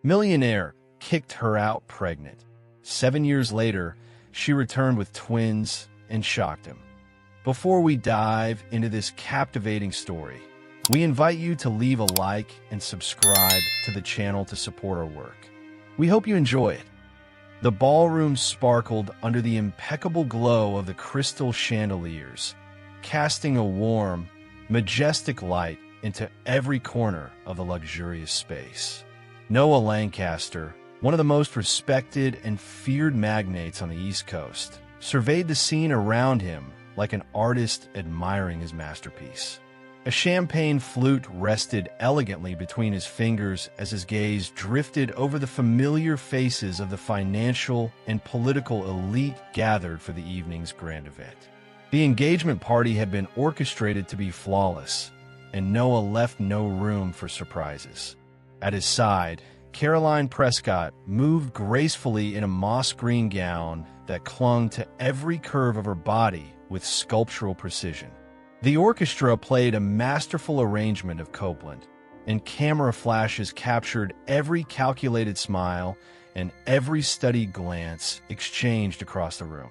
Millionaire kicked her out pregnant. 7 years later, she returned with twins and shocked him. Before we dive into this captivating story, we invite you to leave a like and subscribe to the channel to support our work. We hope you enjoy it. The ballroom sparkled under the impeccable glow of the crystal chandeliers, casting a warm, majestic light into every corner of the luxurious space. Noah Lancaster, one of the most respected and feared magnates on the East Coast, surveyed the scene around him like an artist admiring his masterpiece. A champagne flute rested elegantly between his fingers as his gaze drifted over the familiar faces of the financial and political elite gathered for the evening's grand event. The engagement party had been orchestrated to be flawless, and Noah left no room for surprises. At his side, Caroline Prescott moved gracefully in a moss green gown that clung to every curve of her body with sculptural precision. The orchestra played a masterful arrangement of Copland, and camera flashes captured every calculated smile and every studied glance exchanged across the room.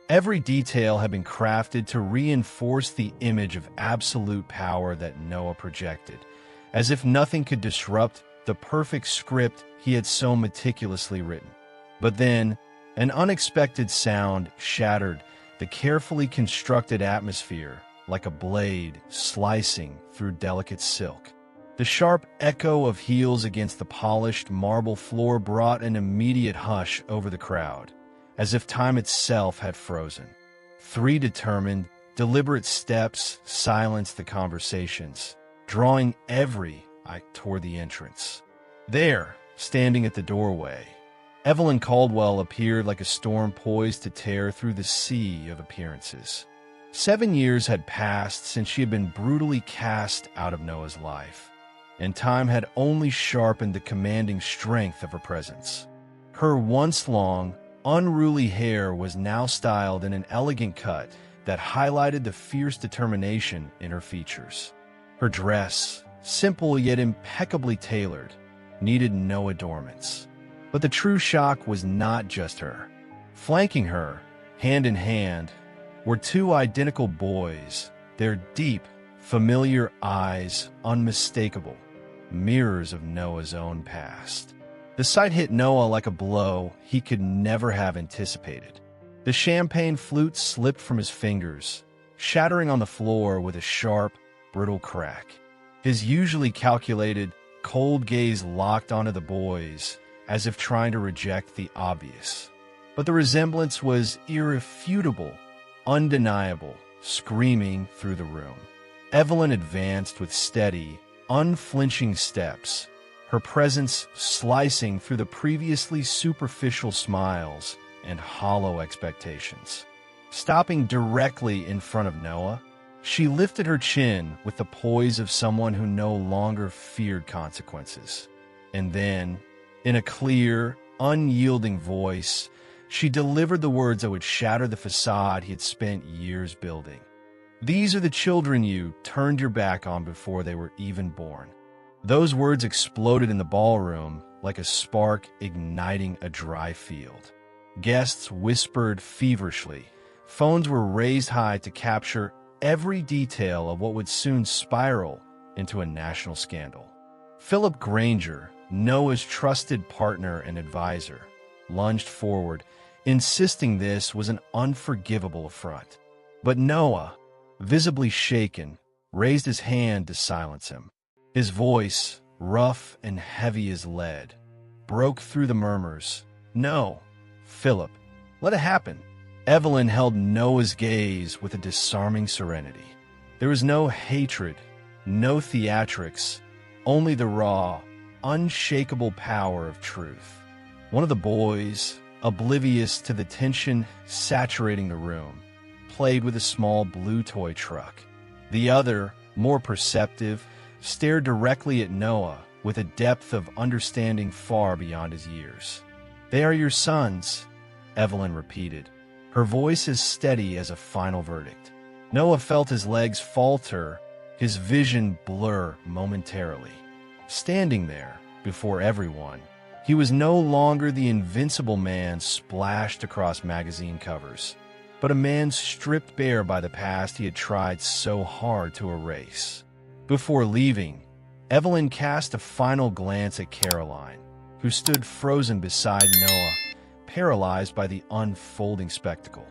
Every detail had been crafted to reinforce the image of absolute power that Noah projected, as if nothing could disrupt the perfect script he had so meticulously written. But then, an unexpected sound shattered the carefully constructed atmosphere like a blade slicing through delicate silk. The sharp echo of heels against the polished marble floor brought an immediate hush over the crowd, as if time itself had frozen. 3 determined, deliberate steps silenced the conversations, drawing every eye toward the entrance. There, standing at the doorway, Evelyn Caldwell appeared like a storm poised to tear through the sea of appearances. 7 years had passed since she had been brutally cast out of Noah's life, and time had only sharpened the commanding strength of her presence. Her once-long, unruly hair was now styled in an elegant cut that highlighted the fierce determination in her features. Her dress, simple yet impeccably tailored, needed no adornments. But the true shock was not just her. Flanking her, hand in hand, were 2 identical boys, their deep, familiar eyes unmistakable, mirrors of Noah's own past. The sight hit Noah like a blow he could never have anticipated. The champagne flute slipped from his fingers, shattering on the floor with a sharp, brittle crack. His usually calculated, cold gaze locked onto the boys, as if trying to reject the obvious. But the resemblance was irrefutable, undeniable, screaming through the room. Evelyn advanced with steady, unflinching steps, her presence slicing through the previously superficial smiles and hollow expectations. Stopping directly in front of Noah, she lifted her chin with the poise of someone who no longer feared consequences. And then, in a clear, unyielding voice, she delivered the words that would shatter the facade he had spent years building. "These are the children you turned your back on before they were even born." Those words exploded in the ballroom like a spark igniting a dry field. Guests whispered feverishly. Phones were raised high to capture every detail of what would soon spiral into a national scandal. Philip Granger, Noah's trusted partner and advisor, lunged forward, insisting this was an unforgivable affront. But Noah, visibly shaken, raised his hand to silence him. His voice, rough and heavy as lead, broke through the murmurs. "No, Philip, let it happen." Evelyn held Noah's gaze with a disarming serenity. There was no hatred, no theatrics, only the raw, unshakable power of truth. One of the boys, oblivious to the tension saturating the room, played with a small blue toy truck. The other, more perceptive, stared directly at Noah with a depth of understanding far beyond his years. "They are your sons," Evelyn repeated, her voice as steady as a final verdict. Noah felt his legs falter, his vision blur momentarily. Standing there, before everyone, He was no longer the invincible man splashed across magazine covers, but a man stripped bare by the past he had tried so hard to erase. Before leaving, Evelyn cast a final glance at Caroline, who stood frozen beside Noah, paralyzed by the unfolding spectacle.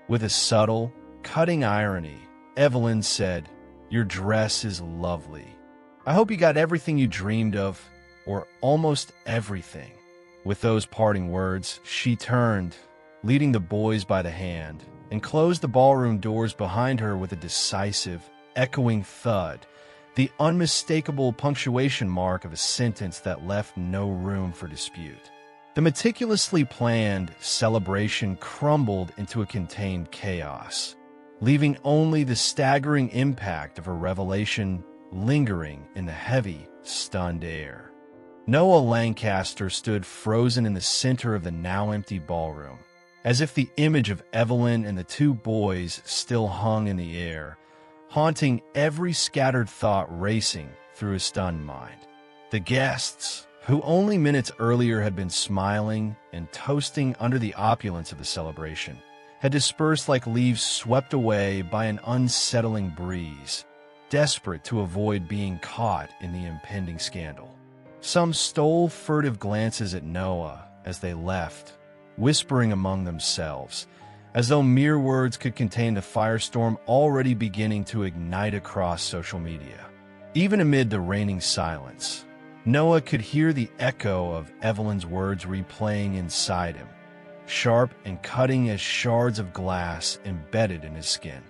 With a subtle, cutting irony, Evelyn said, "Your dress is lovely. I hope you got everything you dreamed of, or almost everything." With those parting words, she turned, leading the boys by the hand, and closed the ballroom doors behind her with a decisive, echoing thud, the unmistakable punctuation mark of a sentence that left no room for dispute. The meticulously planned celebration crumbled into a contained chaos, leaving only the staggering impact of her revelation lingering in the heavy, stunned air. Noah Lancaster stood frozen in the center of the now empty ballroom, as if the image of Evelyn and the two boys still hung in the air, haunting every scattered thought racing through his stunned mind. The guests, who only minutes earlier had been smiling and toasting under the opulence of the celebration, had dispersed like leaves swept away by an unsettling breeze, desperate to avoid being caught in the impending scandal. Some stole furtive glances at Noah as they left, whispering among themselves, as though mere words could contain the firestorm already beginning to ignite across social media. Even amid the reigning silence, Noah could hear the echo of Evelyn's words replaying inside him, sharp and cutting as shards of glass embedded in his skin.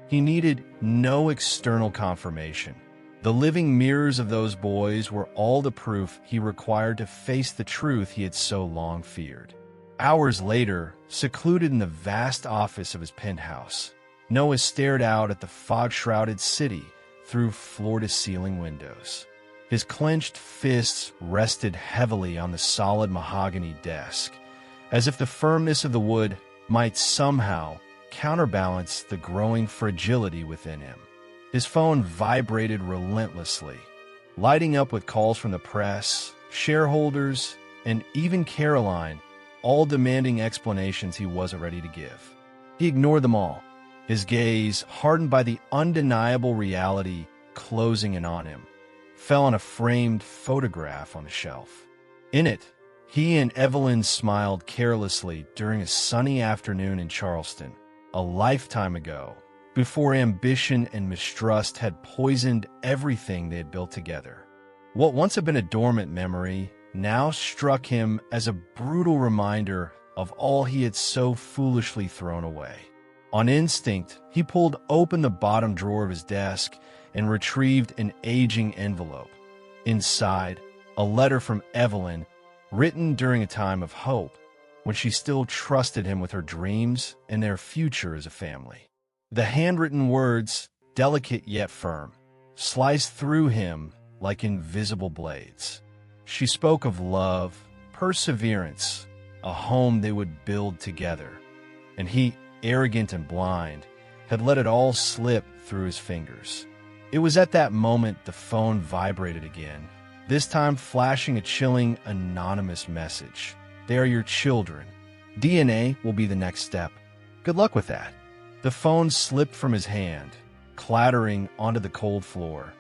He needed no external confirmation. The living mirrors of those boys were all the proof he required to face the truth he had so long feared. Hours later, secluded in the vast office of his penthouse, Noah stared out at the fog-shrouded city through floor-to-ceiling windows. His clenched fists rested heavily on the solid mahogany desk, as if the firmness of the wood might somehow counterbalance the growing fragility within him. His phone vibrated relentlessly, lighting up with calls from the press, shareholders, and even Caroline, all demanding explanations he wasn't ready to give. He ignored them all, his gaze, hardened by the undeniable reality closing in on him, fell on a framed photograph on the shelf. In it, he and Evelyn smiled carelessly during a sunny afternoon in Charleston, a lifetime ago, before ambition and mistrust had poisoned everything they had built together. What once had been a dormant memory now struck him as a brutal reminder of all he had so foolishly thrown away. On instinct, he pulled open the bottom drawer of his desk and retrieved an aging envelope. Inside, a letter from Evelyn, written during a time of hope, when she still trusted him with her dreams and their future as a family. The handwritten words, delicate yet firm, sliced through him like invisible blades. She spoke of love, perseverance, a home they would build together, and he, arrogant and blind, had let it all slip through his fingers. It was at that moment the phone vibrated again, this time flashing a chilling, anonymous message. "They are your children. DNA will be the next step. Good luck with that." The phone slipped from his hand, clattering onto the cold floor,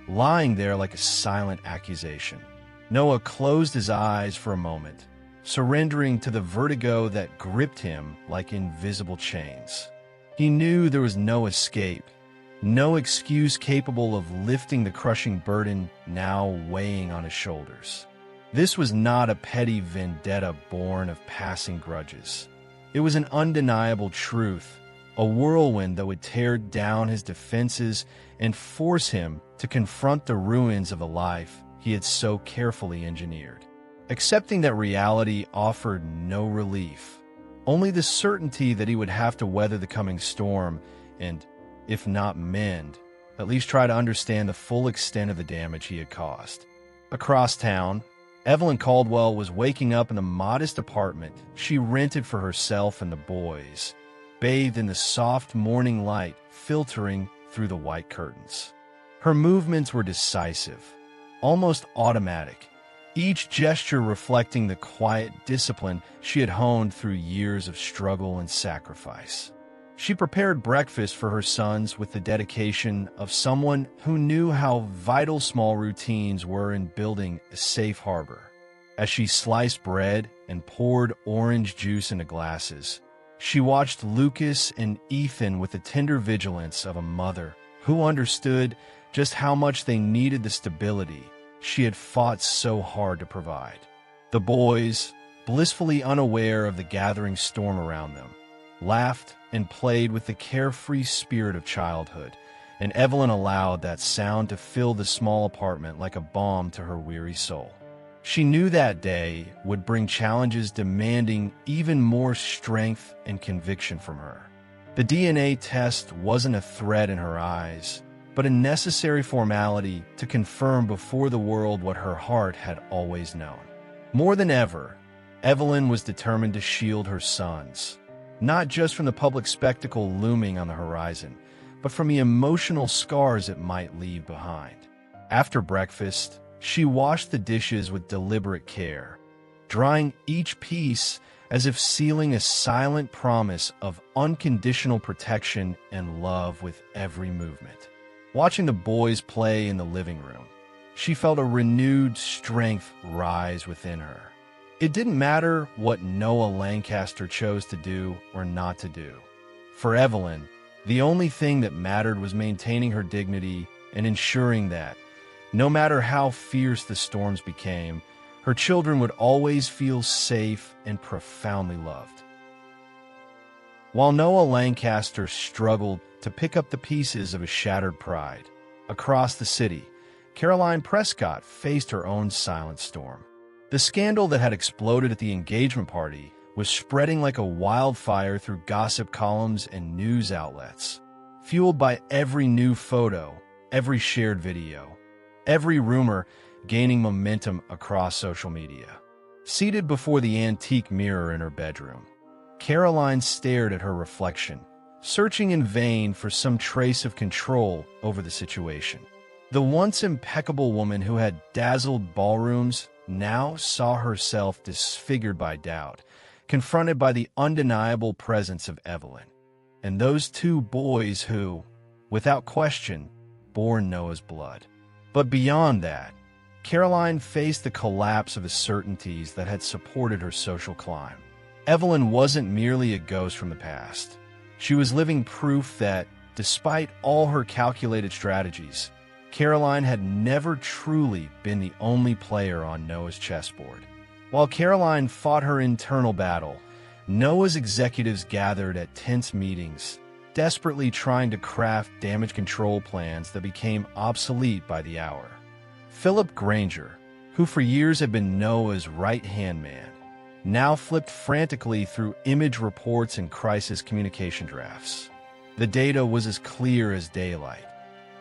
lying there like a silent accusation. Noah closed his eyes for a moment, surrendering to the vertigo that gripped him like invisible chains. He knew there was no escape, no excuse capable of lifting the crushing burden now weighing on his shoulders. This was not a petty vendetta born of passing grudges. It was an undeniable truth, a whirlwind that would tear down his defenses and force him to confront the ruins of a life he had so carefully engineered. Accepting that reality offered no relief, only the certainty that he would have to weather the coming storm and, if not mend, at least try to understand the full extent of the damage he had caused. Across town, Evelyn Caldwell was waking up in the modest apartment she rented for herself and the boys, bathed in the soft morning light filtering through the white curtains. Her movements were decisive, almost automatic, each gesture reflecting the quiet discipline she had honed through years of struggle and sacrifice. She prepared breakfast for her sons with the dedication of someone who knew how vital small routines were in building a safe harbor. As she sliced bread and poured orange juice into glasses, she watched Lucas and Ethan with the tender vigilance of a mother who understood just how much they needed the stability she had fought so hard to provide. The boys, blissfully unaware of the gathering storm around them, laughed and played with the carefree spirit of childhood, and Evelyn allowed that sound to fill the small apartment like a balm to her weary soul. She knew that day would bring challenges demanding even more strength and conviction from her. The DNA test wasn't a threat in her eyes, but a necessary formality to confirm before the world what her heart had always known. More than ever, Evelyn was determined to shield her sons, not just from the public spectacle looming on the horizon, but from the emotional scars it might leave behind. After breakfast, she washed the dishes with deliberate care, drying each piece as if sealing a silent promise of unconditional protection and love with every movement. Watching the boys play in the living room, she felt a renewed strength rise within her. It didn't matter what Noah Lancaster chose to do or not to do. For Evelyn, the only thing that mattered was maintaining her dignity and ensuring that, no matter how fierce the storms became, her children would always feel safe and profoundly loved. While Noah Lancaster struggled to pick up the pieces of his shattered pride, across the city, Caroline Prescott faced her own silent storm. The scandal that had exploded at the engagement party was spreading like a wildfire through gossip columns and news outlets, fueled by every new photo, every shared video, every rumor gaining momentum across social media. Seated before the antique mirror in her bedroom, Caroline stared at her reflection, searching in vain for some trace of control over the situation. The once impeccable woman who had dazzled ballrooms now saw herself disfigured by doubt, confronted by the undeniable presence of Evelyn, and those two boys who, without question, bore Noah's blood. But beyond that, Caroline faced the collapse of the certainties that had supported her social climb. Evelyn wasn't merely a ghost from the past. She was living proof that, despite all her calculated strategies, Caroline had never truly been the only player on Noah's chessboard. While Caroline fought her internal battle, Noah's executives gathered at tense meetings, desperately trying to craft damage control plans that became obsolete by the hour. Philip Granger, who for years had been Noah's right-hand man, now flipped frantically through image reports and crisis communication drafts. The data was as clear as daylight.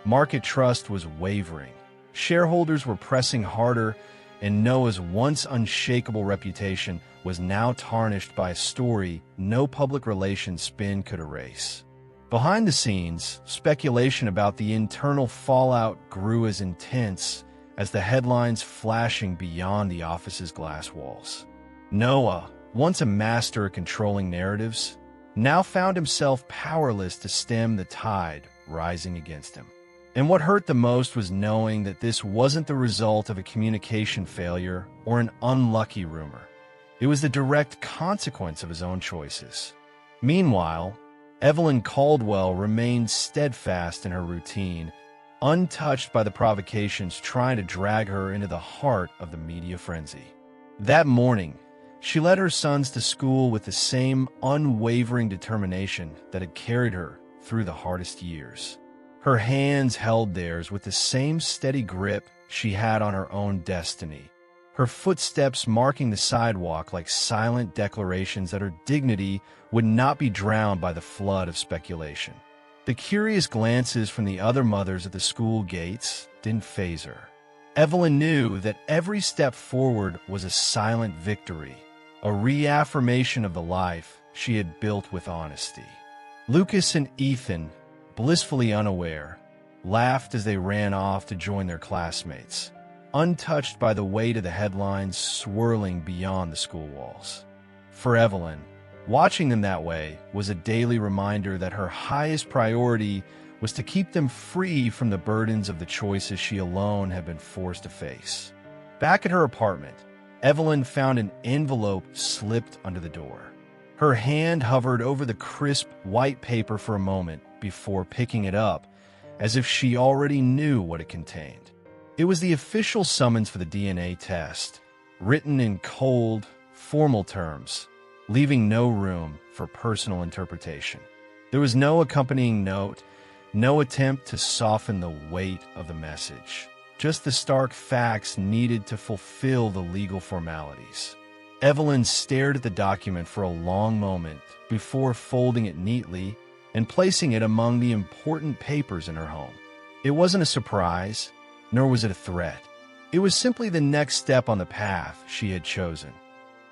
Market trust was wavering. Shareholders were pressing harder, and Noah's once unshakable reputation was now tarnished by a story no public relations spin could erase. Behind the scenes, speculation about the internal fallout grew as intense as the headlines flashing beyond the office's glass walls. Noah, once a master at controlling narratives, now found himself powerless to stem the tide rising against him. And what hurt the most was knowing that this wasn't the result of a communication failure or an unlucky rumor. It was the direct consequence of his own choices. Meanwhile, Evelyn Caldwell remained steadfast in her routine, untouched by the provocations trying to drag her into the heart of the media frenzy. That morning, she led her sons to school with the same unwavering determination that had carried her through the hardest years. Her hands held theirs with the same steady grip she had on her own destiny, her footsteps marking the sidewalk like silent declarations that her dignity would not be drowned by the flood of speculation. The curious glances from the other mothers at the school gates didn't faze her. Evelyn knew that every step forward was a silent victory, a reaffirmation of the life she had built with honesty. Lucas and Ethan, blissfully unaware, laughed as they ran off to join their classmates, untouched by the weight of the headlines swirling beyond the school walls. For Evelyn, watching them that way was a daily reminder that her highest priority was to keep them free from the burdens of the choices she alone had been forced to face. Back at her apartment, Evelyn found an envelope slipped under the door. Her hand hovered over the crisp white paper for a moment before picking it up, as if she already knew what it contained. It was the official summons for the DNA test, written in cold, formal terms, leaving no room for personal interpretation. There was no accompanying note, no attempt to soften the weight of the message, just the stark facts needed to fulfill the legal formalities. Evelyn stared at the document for a long moment before folding it neatly and placing it among the important papers in her home. It wasn't a surprise, nor was it a threat. It was simply the next step on the path she had chosen.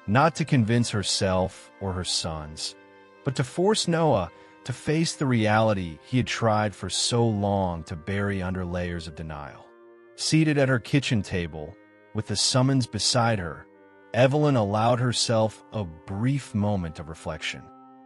Not to convince herself or her sons, but to force Noah to face the reality he had tried for so long to bury under layers of denial. Seated at her kitchen table, with the summons beside her, Evelyn allowed herself a brief moment of reflection.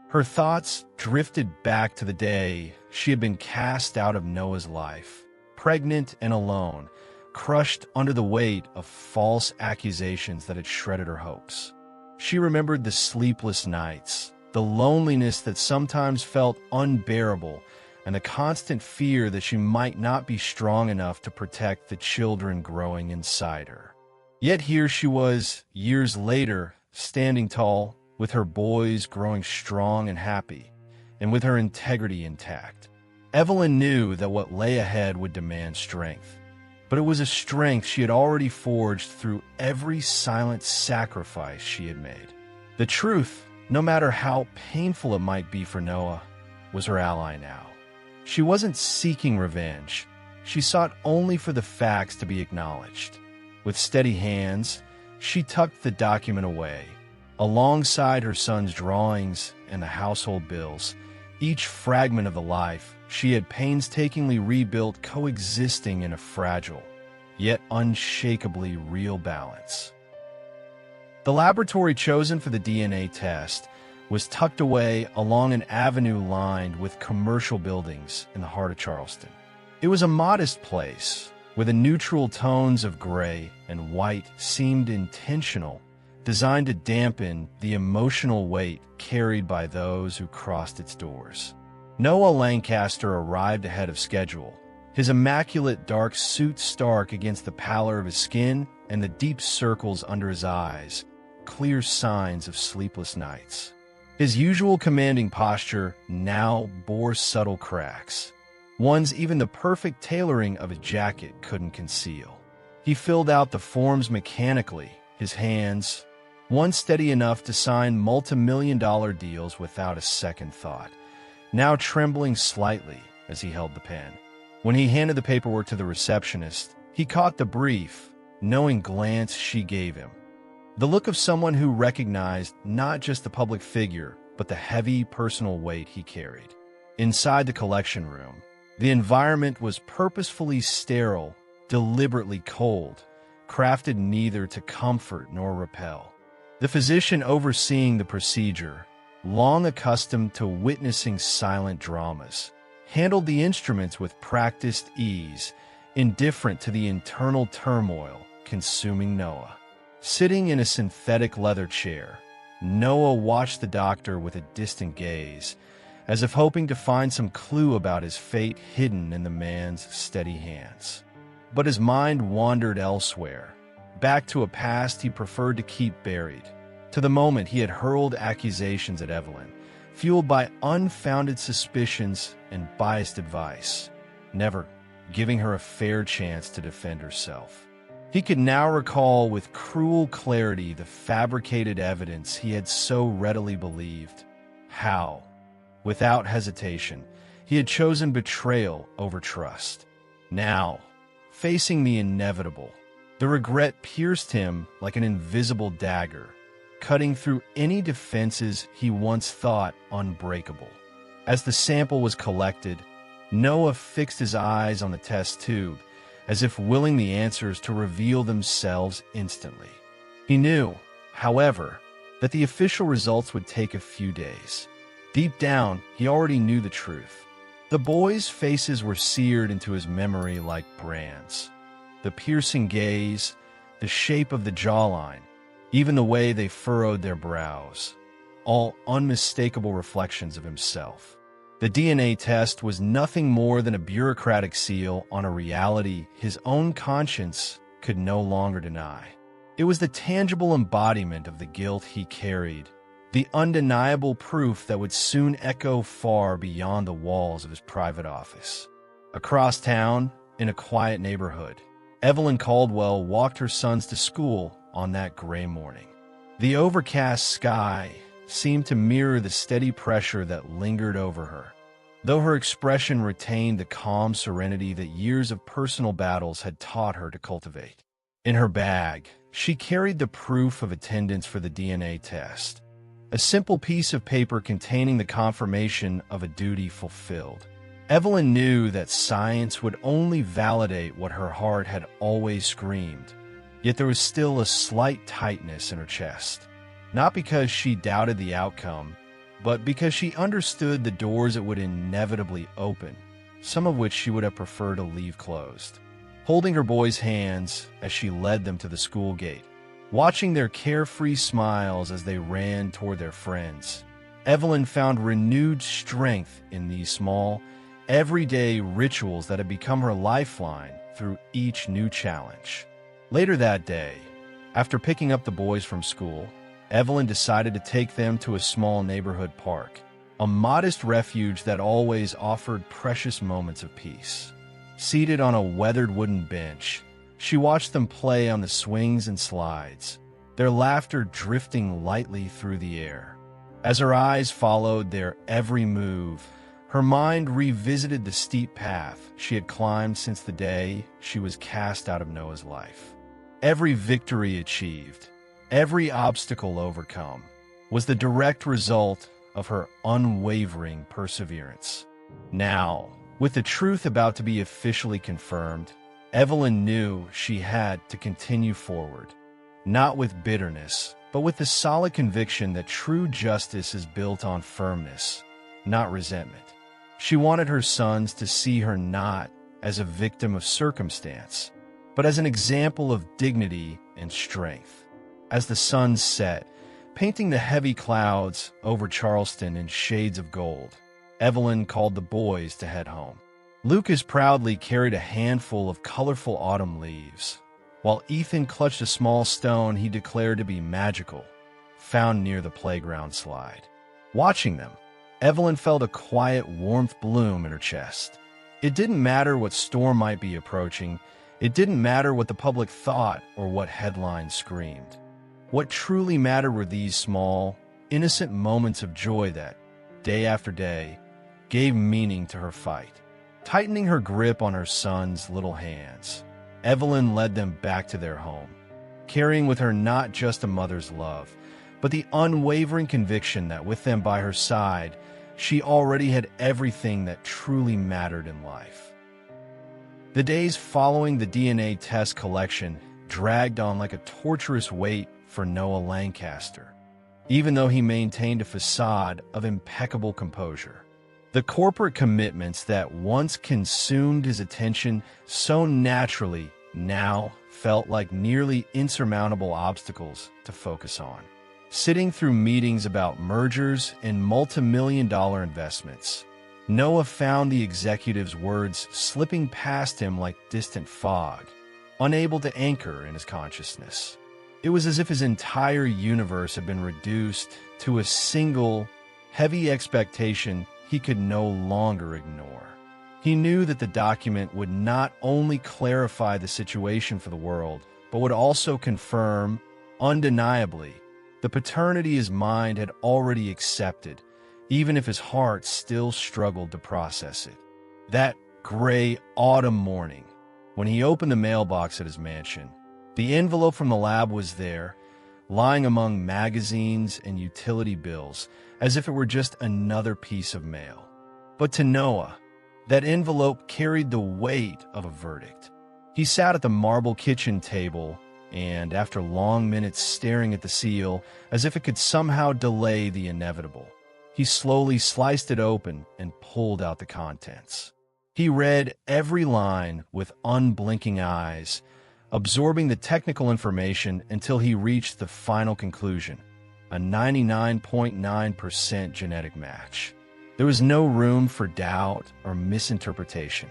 Her thoughts drifted back to the day she had been cast out of Noah's life, pregnant and alone, crushed under the weight of false accusations that had shredded her hopes. She remembered the sleepless nights, the loneliness that sometimes felt unbearable, and the constant fear that she might not be strong enough to protect the children growing inside her. Yet here she was, years later, standing tall, with her boys growing strong and happy, and with her integrity intact. Evelyn knew that what lay ahead would demand strength, but it was a strength she had already forged through every silent sacrifice she had made. The truth, no matter how painful it might be for Noah, was her ally now. She wasn't seeking revenge. She sought only for the facts to be acknowledged. With steady hands, she tucked the document away, alongside her son's drawings and the household bills, each fragment of the life she had painstakingly rebuilt coexisting in a fragile, yet unshakably real balance. The laboratory chosen for the DNA test was tucked away along an avenue lined with commercial buildings in the heart of Charleston. It was a modest place, where the neutral tones of gray and white seemed intentional, designed to dampen the emotional weight carried by those who crossed its doors. Noah Lancaster arrived ahead of schedule, his immaculate dark suit stark against the pallor of his skin and the deep circles under his eyes, clear signs of sleepless nights. His usual commanding posture now bore subtle cracks, ones even the perfect tailoring of his jacket couldn't conceal. He filled out the forms mechanically, his hands, once steady enough to sign multi-million-dollar deals without a second thought, now trembling slightly as he held the pen. When he handed the paperwork to the receptionist, he caught the brief, knowing glance she gave him. The look of someone who recognized not just the public figure, but the heavy personal weight he carried. Inside the collection room, the environment was purposefully sterile, deliberately cold, crafted neither to comfort nor repel. The physician overseeing the procedure, long accustomed to witnessing silent dramas, handled the instruments with practiced ease, indifferent to the internal turmoil consuming Noah. Sitting in a synthetic leather chair, Noah watched the doctor with a distant gaze, as if hoping to find some clue about his fate hidden in the man's steady hands. But his mind wandered elsewhere, back to a past he preferred to keep buried, to the moment he had hurled accusations at Evelyn, fueled by unfounded suspicions and biased advice, never giving her a fair chance to defend herself. He could now recall with cruel clarity the fabricated evidence he had so readily believed. How, without hesitation, he had chosen betrayal over trust. Now, facing the inevitable, the regret pierced him like an invisible dagger, cutting through any defenses he once thought unbreakable. As the sample was collected, Noah fixed his eyes on the test tube, as if willing the answers to reveal themselves instantly. He knew, however, that the official results would take a few days. Deep down, he already knew the truth. The boys' faces were seared into his memory like brands. The piercing gaze, the shape of the jawline, even the way they furrowed their brows, all unmistakable reflections of himself. The DNA test was nothing more than a bureaucratic seal on a reality his own conscience could no longer deny. It was the tangible embodiment of the guilt he carried, the undeniable proof that would soon echo far beyond the walls of his private office. Across town, in a quiet neighborhood, Evelyn Caldwell walked her sons to school on that gray morning. The overcast sky seemed to mirror the steady pressure that lingered over her, though her expression retained the calm serenity that years of personal battles had taught her to cultivate. In her bag, she carried the proof of attendance for the DNA test, a simple piece of paper containing the confirmation of a duty fulfilled. Evelyn knew that science would only validate what her heart had always screamed, yet there was still a slight tightness in her chest. Not because she doubted the outcome, but because she understood the doors it would inevitably open, some of which she would have preferred to leave closed. Holding her boys' hands as she led them to the school gate, watching their carefree smiles as they ran toward their friends, Evelyn found renewed strength in these small, everyday rituals that had become her lifeline through each new challenge. Later that day, after picking up the boys from school, Evelyn decided to take them to a small neighborhood park, a modest refuge that always offered precious moments of peace. Seated on a weathered wooden bench, she watched them play on the swings and slides, their laughter drifting lightly through the air. As her eyes followed their every move, her mind revisited the steep path she had climbed since the day she was cast out of Noah's life. Every victory achieved, every obstacle overcome, was the direct result of her unwavering perseverance. Now, with the truth about to be officially confirmed, Evelyn knew she had to continue forward, not with bitterness, but with the solid conviction that true justice is built on firmness, not resentment. She wanted her sons to see her not as a victim of circumstance, but as an example of dignity and strength. As the sun set, painting the heavy clouds over Charleston in shades of gold, Evelyn called the boys to head home. Lucas proudly carried a handful of colorful autumn leaves, while Ethan clutched a small stone he declared to be magical, found near the playground slide. Watching them, Evelyn felt a quiet warmth bloom in her chest. It didn't matter what storm might be approaching. It didn't matter what the public thought or what headlines screamed. What truly mattered were these small, innocent moments of joy that, day after day, gave meaning to her fight. Tightening her grip on her son's little hands, Evelyn led them back to their home, carrying with her not just a mother's love, but the unwavering conviction that with them by her side, she already had everything that truly mattered in life. The days following the DNA test collection dragged on like a torturous wait for Noah Lancaster, even though he maintained a facade of impeccable composure. The corporate commitments that once consumed his attention so naturally now felt like nearly insurmountable obstacles to focus on. Sitting through meetings about mergers and multi-million-dollar investments, Noah found the executive's words slipping past him like distant fog, unable to anchor in his consciousness. It was as if his entire universe had been reduced to a single, heavy expectation he could no longer ignore. He knew that the document would not only clarify the situation for the world, but would also confirm, undeniably, the paternity his mind had already accepted, even if his heart still struggled to process it. That gray autumn morning, when he opened the mailbox at his mansion, the envelope from the lab was there, lying among magazines and utility bills, as if it were just another piece of mail. But to Noah, that envelope carried the weight of a verdict. He sat at the marble kitchen table, and after long minutes staring at the seal as if it could somehow delay the inevitable, he slowly sliced it open and pulled out the contents. He read every line with unblinking eyes, absorbing the technical information until he reached the final conclusion: a 99.9% genetic match. There was no room for doubt or misinterpretation.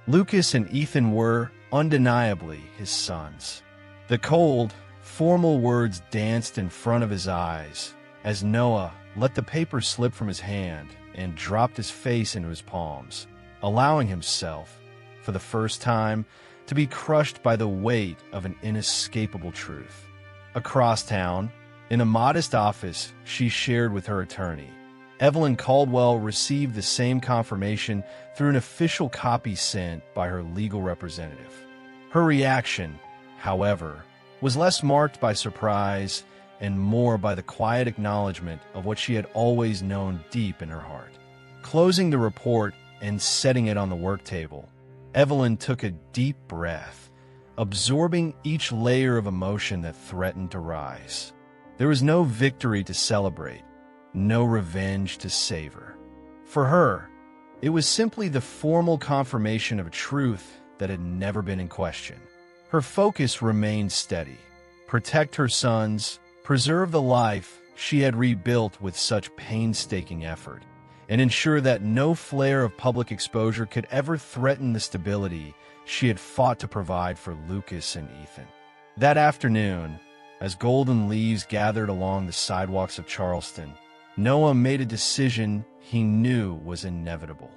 Lucas and Ethan were, undeniably, his sons. The cold, formal words danced in front of his eyes as Noah let the paper slip from his hand and dropped his face into his palms, allowing himself, for the first time, to be crushed by the weight of an inescapable truth. Across town, in a modest office she shared with her attorney, Evelyn Caldwell received the same confirmation through an official copy sent by her legal representative. Her reaction, however, was less marked by surprise and more by the quiet acknowledgement of what she had always known deep in her heart. Closing the report and setting it on the work table, Evelyn took a deep breath, absorbing each layer of emotion that threatened to rise. There was no victory to celebrate, no revenge to savor. For her, it was simply the formal confirmation of a truth that had never been in question. Her focus remained steady: protect her sons, preserve the life she had rebuilt with such painstaking effort, and ensure that no flare of public exposure could ever threaten the stability she had fought to provide for Lucas and Ethan. That afternoon, as golden leaves gathered along the sidewalks of Charleston, Noah made a decision he knew was inevitable.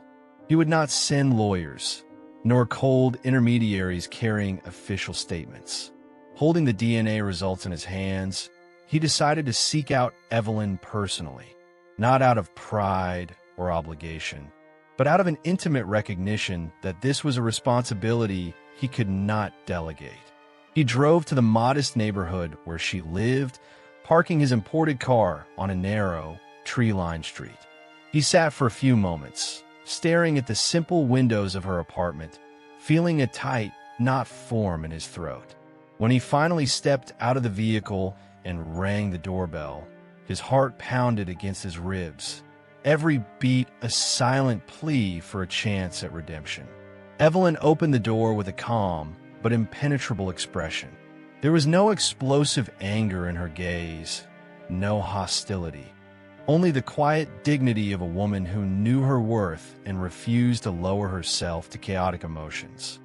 He would not send lawyers, nor cold intermediaries carrying official statements. Holding the DNA results in his hands, he decided to seek out Evelyn personally, not out of pride or obligation, but out of an intimate recognition that this was a responsibility he could not delegate. He drove to the modest neighborhood where she lived, parking his imported car on a narrow, tree-lined street. He sat for a few moments, staring at the simple windows of her apartment, feeling a tight, knot form in his throat. When he finally stepped out of the vehicle and rang the doorbell, his heart pounded against his ribs, every beat a silent plea for a chance at redemption. Evelyn opened the door with a calm but impenetrable expression. There was no explosive anger in her gaze, no hostility. Only the quiet dignity of a woman who knew her worth and refused to lower herself to chaotic emotions.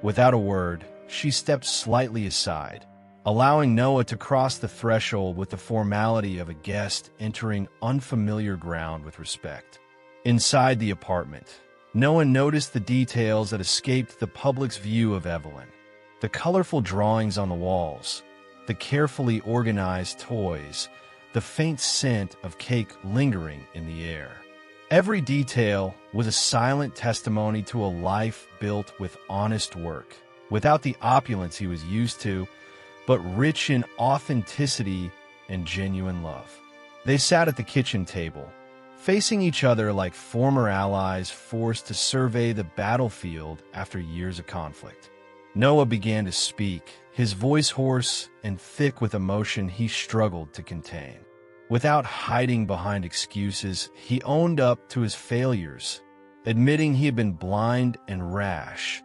Without a word, she stepped slightly aside, allowing Noah to cross the threshold with the formality of a guest entering unfamiliar ground with respect. Inside the apartment, Noah noticed the details that escaped the public's view of Evelyn. The colorful drawings on the walls, the carefully organized toys, the faint scent of cake lingering in the air. Every detail was a silent testimony to a life built with honest work, without the opulence he was used to, but rich in authenticity and genuine love. They sat at the kitchen table, facing each other like former allies forced to survey the battlefield after years of conflict. Noah began to speak, his voice hoarse and thick with emotion he struggled to contain. Without hiding behind excuses, he owned up to his failures, admitting he had been blind and rash,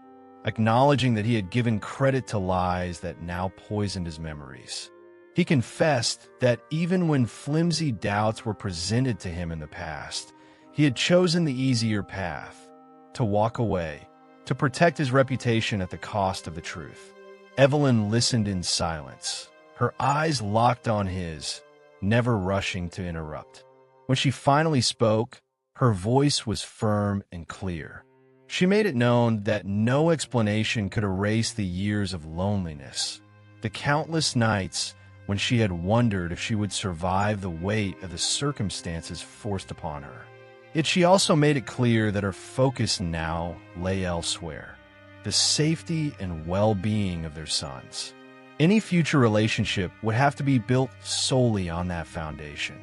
acknowledging that he had given credit to lies that now poisoned his memories. He confessed that even when flimsy doubts were presented to him in the past, he had chosen the easier path, to walk away, to protect his reputation at the cost of the truth. Evelyn listened in silence, her eyes locked on his, never rushing to interrupt. When she finally spoke, her voice was firm and clear. She made it known that no explanation could erase the years of loneliness, the countless nights when she had wondered if she would survive the weight of the circumstances forced upon her. Yet she also made it clear that her focus now lay elsewhere, the safety and well-being of their sons. Any future relationship would have to be built solely on that foundation.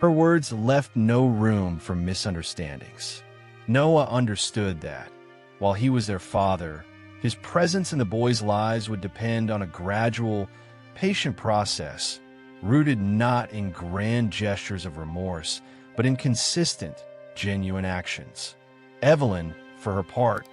Her words left no room for misunderstandings. Noah understood that, while he was their father, His presence in the boys' lives would depend on a gradual, patient process, rooted not in grand gestures of remorse, but in consistent, genuine actions. Evelyn, for her part,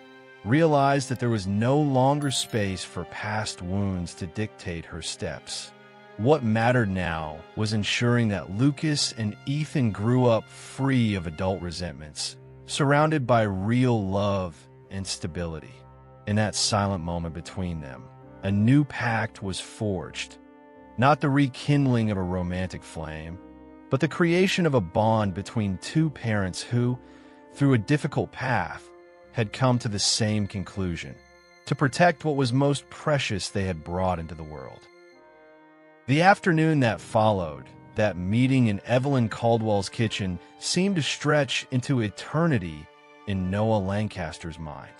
realized that there was no longer space for past wounds to dictate her steps. What mattered now was ensuring that Lucas and Ethan grew up free of adult resentments, surrounded by real love and stability. In that silent moment between them, a new pact was forged, not the rekindling of a romantic flame, but the creation of a bond between two parents who, through a difficult path, had come to the same conclusion: to protect what was most precious they had brought into the world. The afternoon that followed, that meeting in Evelyn Caldwell's kitchen, seemed to stretch into eternity in Noah Lancaster's mind.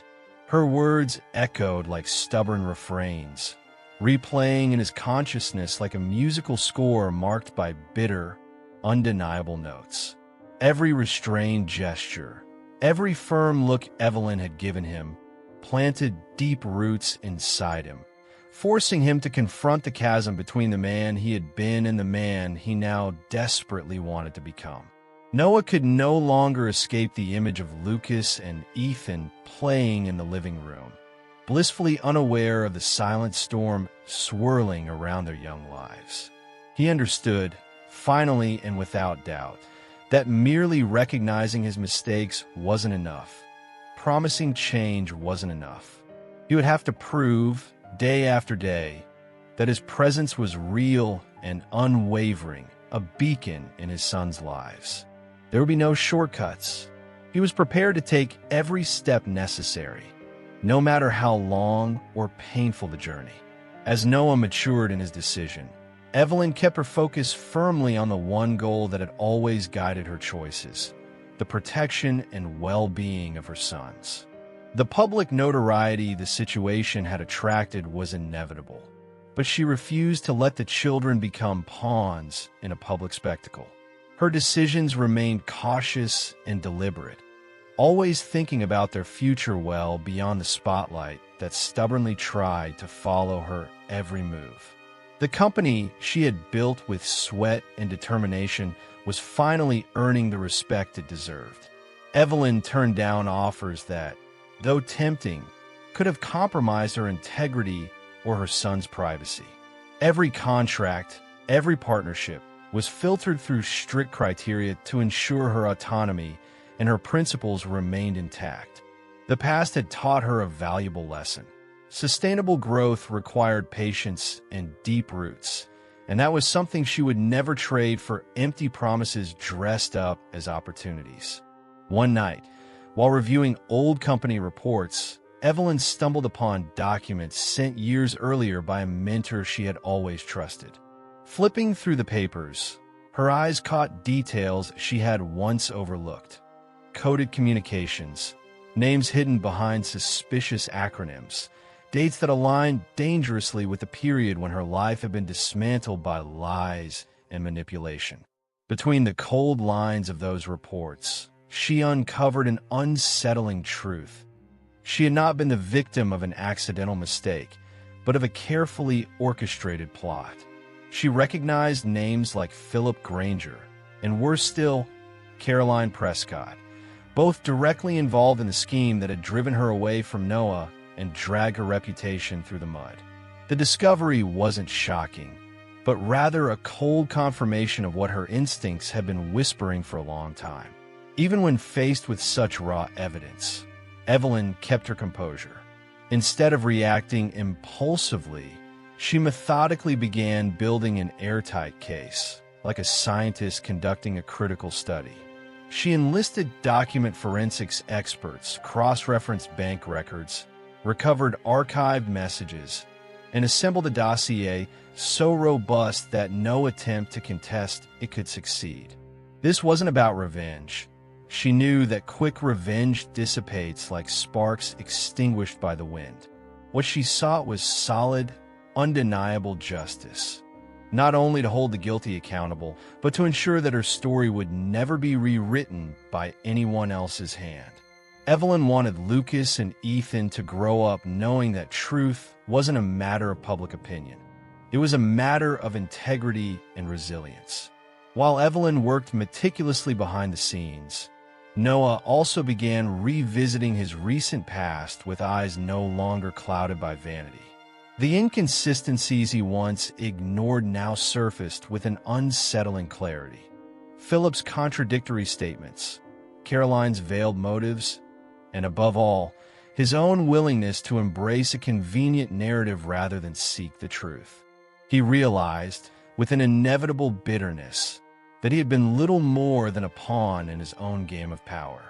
Her words echoed like stubborn refrains, replaying in his consciousness like a musical score marked by bitter, undeniable notes. Every restrained gesture, every firm look Evelyn had given him, planted deep roots inside him, forcing him to confront the chasm between the man he had been and the man he now desperately wanted to become. Noah could no longer escape the image of Lucas and Ethan playing in the living room, blissfully unaware of the silent storm swirling around their young lives. He understood, finally and without doubt, that merely recognizing his mistakes wasn't enough. Promising change wasn't enough. He would have to prove, day after day, that his presence was real and unwavering, a beacon in his sons' lives. There would be no shortcuts. He was prepared to take every step necessary, no matter how long or painful the journey. As Noah matured in his decision, Evelyn kept her focus firmly on the one goal that had always guided her choices: the protection and well-being of her sons. The public notoriety the situation had attracted was inevitable, but she refused to let the children become pawns in a public spectacle. Her decisions remained cautious and deliberate, always thinking about their future well beyond the spotlight that stubbornly tried to follow her every move. The company she had built with sweat and determination was finally earning the respect it deserved. Evelyn turned down offers that, though tempting, could have compromised her integrity or her son's privacy. Every contract, every partnership, was filtered through strict criteria to ensure her autonomy and her principles remained intact. The past had taught her a valuable lesson. Sustainable growth required patience and deep roots, and that was something she would never trade for empty promises dressed up as opportunities. One night, while reviewing old company reports, Evelyn stumbled upon documents sent years earlier by a mentor she had always trusted. Flipping through the papers, her eyes caught details she had once overlooked. Coded communications, names hidden behind suspicious acronyms, dates that aligned dangerously with the period when her life had been dismantled by lies and manipulation. Between the cold lines of those reports, she uncovered an unsettling truth. She had not been the victim of an accidental mistake, but of a carefully orchestrated plot. She recognized names like Philip Granger, and worse still, Caroline Prescott, both directly involved in the scheme that had driven her away from Noah and dragged her reputation through the mud. The discovery wasn't shocking, but rather a cold confirmation of what her instincts had been whispering for a long time. Even when faced with such raw evidence, Evelyn kept her composure. Instead of reacting impulsively, she methodically began building an airtight case, like a scientist conducting a critical study. She enlisted document forensics experts, cross-referenced bank records, recovered archived messages, and assembled a dossier so robust that no attempt to contest it could succeed. This wasn't about revenge. She knew that quick revenge dissipates like sparks extinguished by the wind. What she sought was solid, undeniable justice, not only to hold the guilty accountable, but to ensure that her story would never be rewritten by anyone else's hand. Evelyn wanted Lucas and Ethan to grow up knowing that truth wasn't a matter of public opinion. It was a matter of integrity and resilience. While Evelyn worked meticulously behind the scenes, Noah also began revisiting his recent past with eyes no longer clouded by vanity. The inconsistencies he once ignored now surfaced with an unsettling clarity. Philip's contradictory statements, Caroline's veiled motives, and above all, his own willingness to embrace a convenient narrative rather than seek the truth. He realized, with an inevitable bitterness, that he had been little more than a pawn in his own game of power.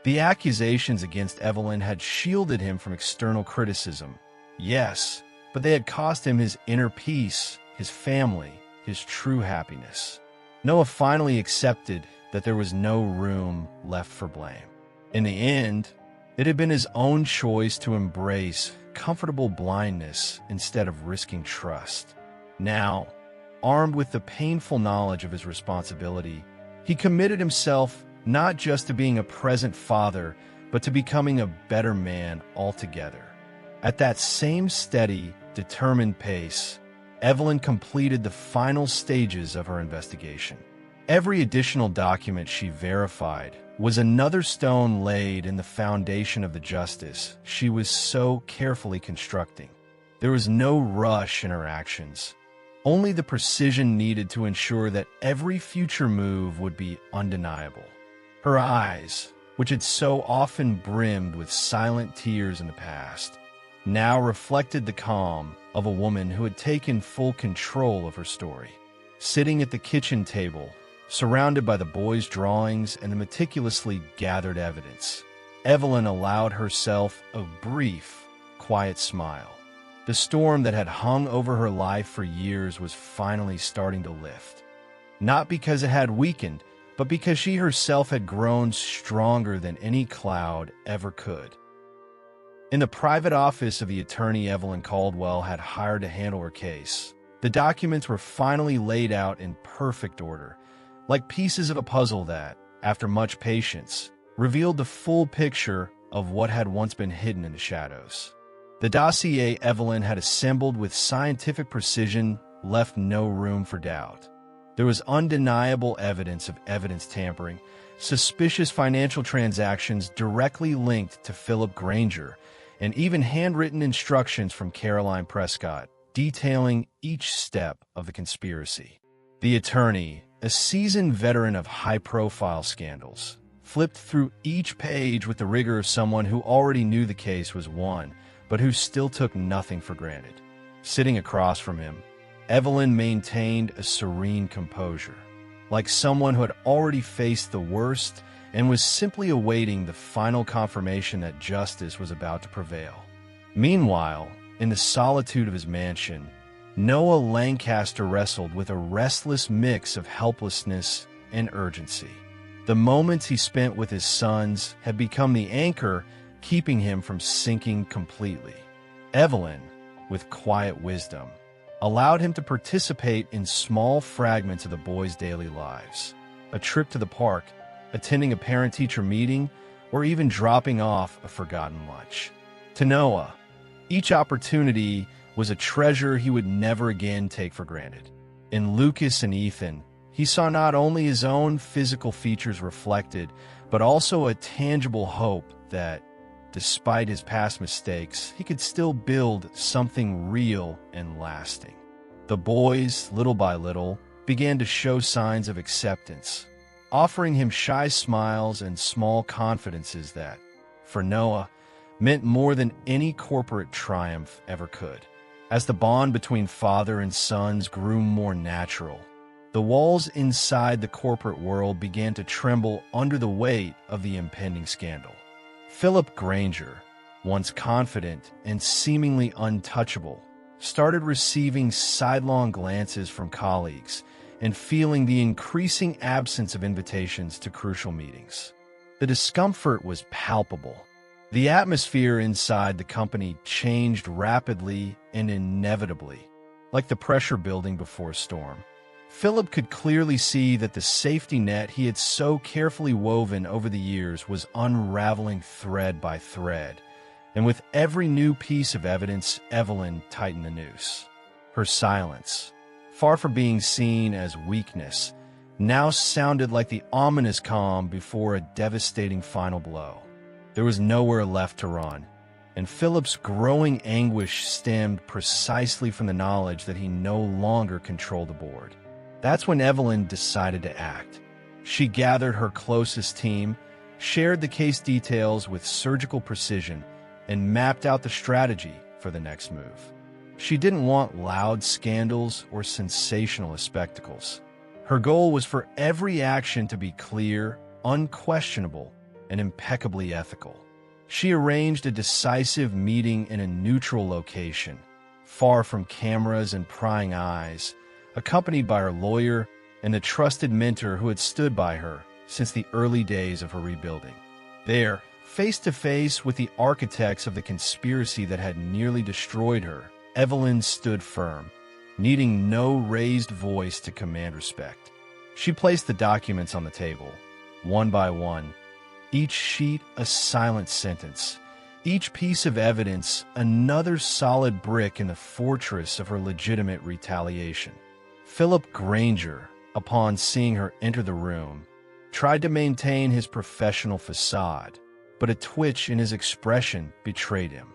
The accusations against Evelyn had shielded him from external criticism, yes, but they had cost him his inner peace, his family, his true happiness. Noah finally accepted that there was no room left for blame. In the end, it had been his own choice to embrace comfortable blindness instead of risking trust. Now, armed with the painful knowledge of his responsibility, he committed himself not just to being a present father, but to becoming a better man altogether. At that same steady, determined pace, Evelyn completed the final stages of her investigation. Every additional document she verified was another stone laid in the foundation of the justice she was so carefully constructing. There was no rush in her actions, only the precision needed to ensure that every future move would be undeniable. Her eyes, which had so often brimmed with silent tears in the past, now reflected the calm of a woman who had taken full control of her story. Sitting at the kitchen table, surrounded by the boys' drawings and the meticulously gathered evidence, Evelyn allowed herself a brief, quiet smile. The storm that had hung over her life for years was finally starting to lift. Not because it had weakened, but because she herself had grown stronger than any cloud ever could. In the private office of the attorney Evelyn Caldwell had hired to handle her case, the documents were finally laid out in perfect order, like pieces of a puzzle that, after much patience, revealed the full picture of what had once been hidden in the shadows. The dossier Evelyn had assembled with scientific precision left no room for doubt. There was undeniable evidence of evidence tampering, suspicious financial transactions directly linked to Philip Granger, and even handwritten instructions from Caroline Prescott detailing each step of the conspiracy. The attorney, a seasoned veteran of high-profile scandals, flipped through each page with the rigor of someone who already knew the case was won, but who still took nothing for granted. Sitting across from him, Evelyn maintained a serene composure, like someone who had already faced the worst and was simply awaiting the final confirmation that justice was about to prevail. Meanwhile, in the solitude of his mansion, Noah Lancaster wrestled with a restless mix of helplessness and urgency. The moments he spent with his sons had become the anchor keeping him from sinking completely. Evelyn, with quiet wisdom, allowed him to participate in small fragments of the boys' daily lives. A trip to the park, attending a parent-teacher meeting, or even dropping off a forgotten lunch. To Noah, each opportunity was a treasure he would never again take for granted. In Lucas and Ethan, he saw not only his own physical features reflected, but also a tangible hope that, despite his past mistakes, he could still build something real and lasting. The boys, little by little, began to show signs of acceptance, offering him shy smiles and small confidences that, for Noah, meant more than any corporate triumph ever could. As the bond between father and sons grew more natural, the walls inside the corporate world began to tremble under the weight of the impending scandal. Philip Granger, once confident and seemingly untouchable, started receiving sidelong glances from colleagues and feeling the increasing absence of invitations to crucial meetings. The discomfort was palpable. The atmosphere inside the company changed rapidly and inevitably, like the pressure building before a storm. Philip could clearly see that the safety net he had so carefully woven over the years was unraveling thread by thread, and with every new piece of evidence, Evelyn tightened the noose. Her silence, far from being seen as weakness, now sounded like the ominous calm before a devastating final blow. There was nowhere left to run, and Philip's growing anguish stemmed precisely from the knowledge that he no longer controlled the board. That's when Evelyn decided to act. She gathered her closest team, shared the case details with surgical precision, and mapped out the strategy for the next move. She didn't want loud scandals or sensationalist spectacles. Her goal was for every action to be clear, unquestionable, and impeccably ethical. She arranged a decisive meeting in a neutral location, far from cameras and prying eyes, accompanied by her lawyer and the trusted mentor who had stood by her since the early days of her rebuilding. There, face to face with the architects of the conspiracy that had nearly destroyed her, Evelyn stood firm, needing no raised voice to command respect. She placed the documents on the table, one by one, each sheet a silent sentence, each piece of evidence another solid brick in the fortress of her legitimate retaliation. Philip Granger, upon seeing her enter the room, tried to maintain his professional facade, but a twitch in his expression betrayed him.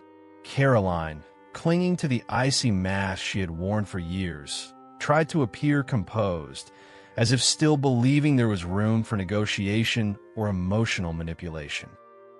Caroline, clinging to the icy mask she had worn for years, tried to appear composed, as if still believing there was room for negotiation or emotional manipulation.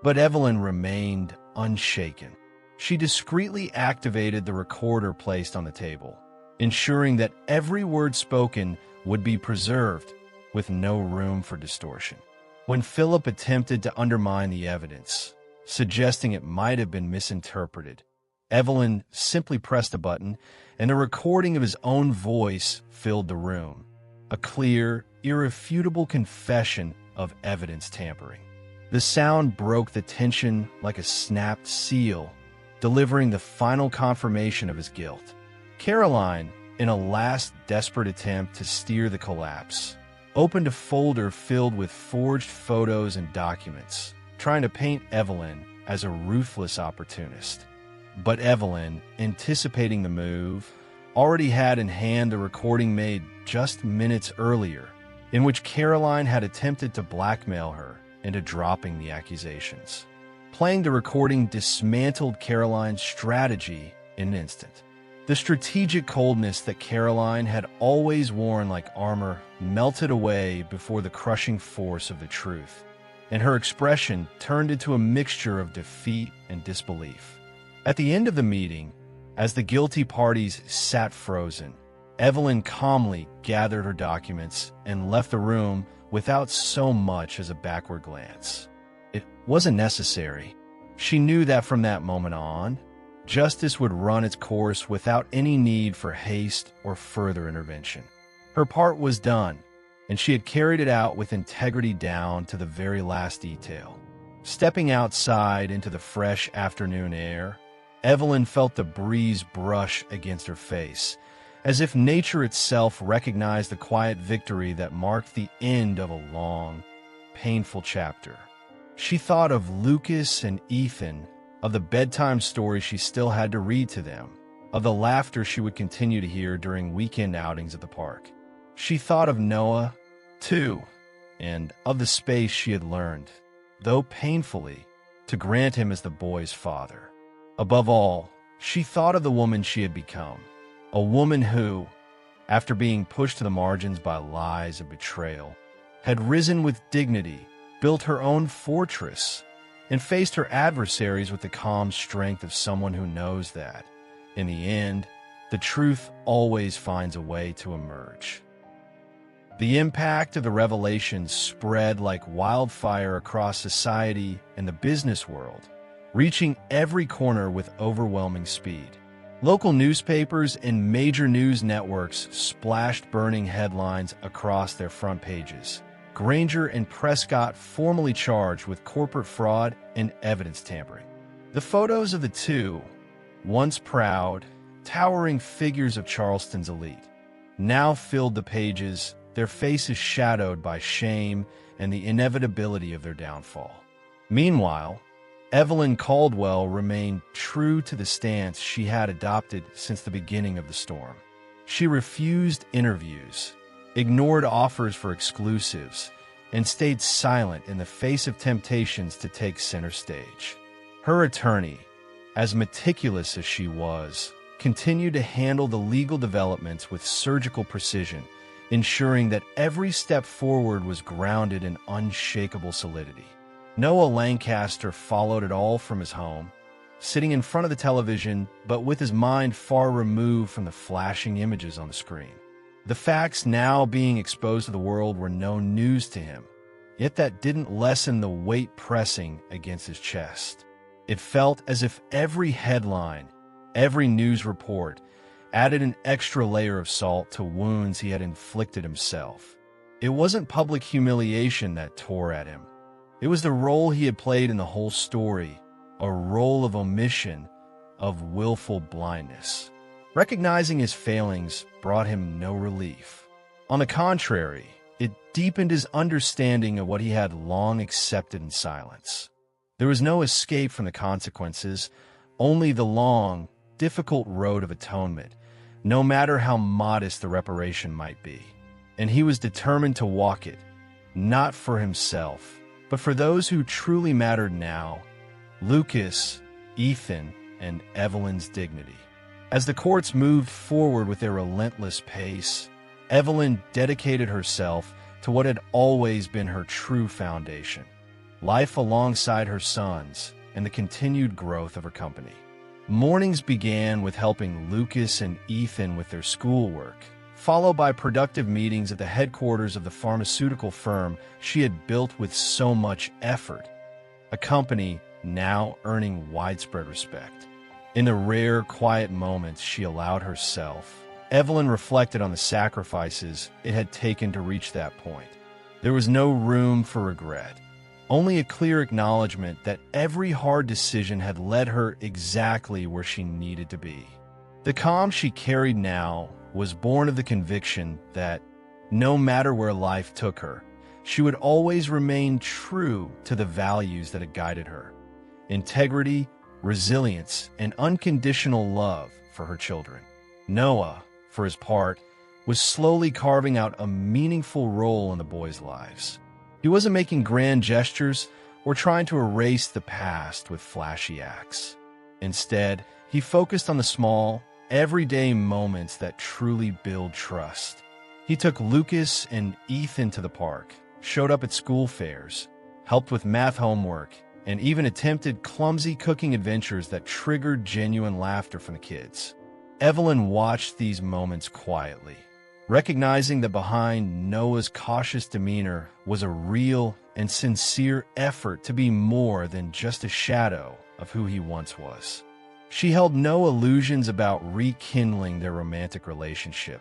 But Evelyn remained unshaken. She discreetly activated the recorder placed on the table, ensuring that every word spoken would be preserved with no room for distortion. When Philip attempted to undermine the evidence, suggesting it might have been misinterpreted, Evelyn simply pressed a button, and a recording of his own voice filled the room, a clear, irrefutable confession of evidence tampering. The sound broke the tension like a snapped seal, delivering the final confirmation of his guilt. Caroline, in a last desperate attempt to steer the collapse, opened a folder filled with forged photos and documents, trying to paint Evelyn as a ruthless opportunist. But Evelyn, anticipating the move, already had in hand the recording made just minutes earlier, in which Caroline had attempted to blackmail her into dropping the accusations. Playing the recording dismantled Caroline's strategy in an instant. The strategic coldness that Caroline had always worn like armor melted away before the crushing force of the truth, and her expression turned into a mixture of defeat and disbelief. At the end of the meeting, as the guilty parties sat frozen, Evelyn calmly gathered her documents and left the room without so much as a backward glance. It wasn't necessary. She knew that from that moment on, justice would run its course without any need for haste or further intervention. Her part was done, and she had carried it out with integrity down to the very last detail. Stepping outside into the fresh afternoon air, Evelyn felt the breeze brush against her face, as if nature itself recognized the quiet victory that marked the end of a long, painful chapter. She thought of Lucas and Ethan, of the bedtime stories she still had to read to them, of the laughter she would continue to hear during weekend outings at the park. She thought of Noah, too, and of the space she had learned, though painfully, to grant him as the boy's father. Above all, she thought of the woman she had become, a woman who, after being pushed to the margins by lies and betrayal, had risen with dignity, built her own fortress, and faced her adversaries with the calm strength of someone who knows that, in the end, the truth always finds a way to emerge. The impact of the revelations spread like wildfire across society and the business world, reaching every corner with overwhelming speed. Local newspapers and major news networks splashed burning headlines across their front pages. Granger and Prescott formally charged with corporate fraud and evidence tampering. The photos of the two, once proud, towering figures of Charleston's elite, now filled the pages, their faces shadowed by shame and the inevitability of their downfall. Meanwhile, Evelyn Caldwell remained true to the stance she had adopted since the beginning of the storm. She refused interviews, ignored offers for exclusives, and stayed silent in the face of temptations to take center stage. Her attorney, as meticulous as she was, continued to handle the legal developments with surgical precision, ensuring that every step forward was grounded in unshakable solidity. Noah Lancaster followed it all from his home, sitting in front of the television, but with his mind far removed from the flashing images on the screen. The facts now being exposed to the world were no news to him, yet that didn't lessen the weight pressing against his chest. It felt as if every headline, every news report, added an extra layer of salt to wounds he had inflicted himself. It wasn't public humiliation that tore at him. It was the role he had played in the whole story, a role of omission, of willful blindness. Recognizing his failings brought him no relief. On the contrary, it deepened his understanding of what he had long accepted in silence. There was no escape from the consequences, only the long, difficult road of atonement, no matter how modest the reparation might be. And he was determined to walk it, not for himself, but for those who truly mattered now: Lucas, Ethan, and Evelyn's dignity. As the courts moved forward with their relentless pace, Evelyn dedicated herself to what had always been her true foundation: life alongside her sons and the continued growth of her company. Mornings began with helping Lucas and Ethan with their schoolwork, followed by productive meetings at the headquarters of the pharmaceutical firm she had built with so much effort, a company now earning widespread respect. In the rare, quiet moments she allowed herself, Evelyn reflected on the sacrifices it had taken to reach that point. There was no room for regret, only a clear acknowledgement that every hard decision had led her exactly where she needed to be. The calm she carried now was born of the conviction that, no matter where life took her, she would always remain true to the values that had guided her: integrity, resilience, and unconditional love for her children. Noah, for his part, was slowly carving out a meaningful role in the boys' lives. He wasn't making grand gestures or trying to erase the past with flashy acts. Instead, he focused on the small, everyday moments that truly build trust. He took Lucas and Ethan to the park, showed up at school fairs, helped with math homework, and even attempted clumsy cooking adventures that triggered genuine laughter from the kids. Evelyn watched these moments quietly, recognizing that behind Noah's cautious demeanor was a real and sincere effort to be more than just a shadow of who he once was. She held no illusions about rekindling their romantic relationship,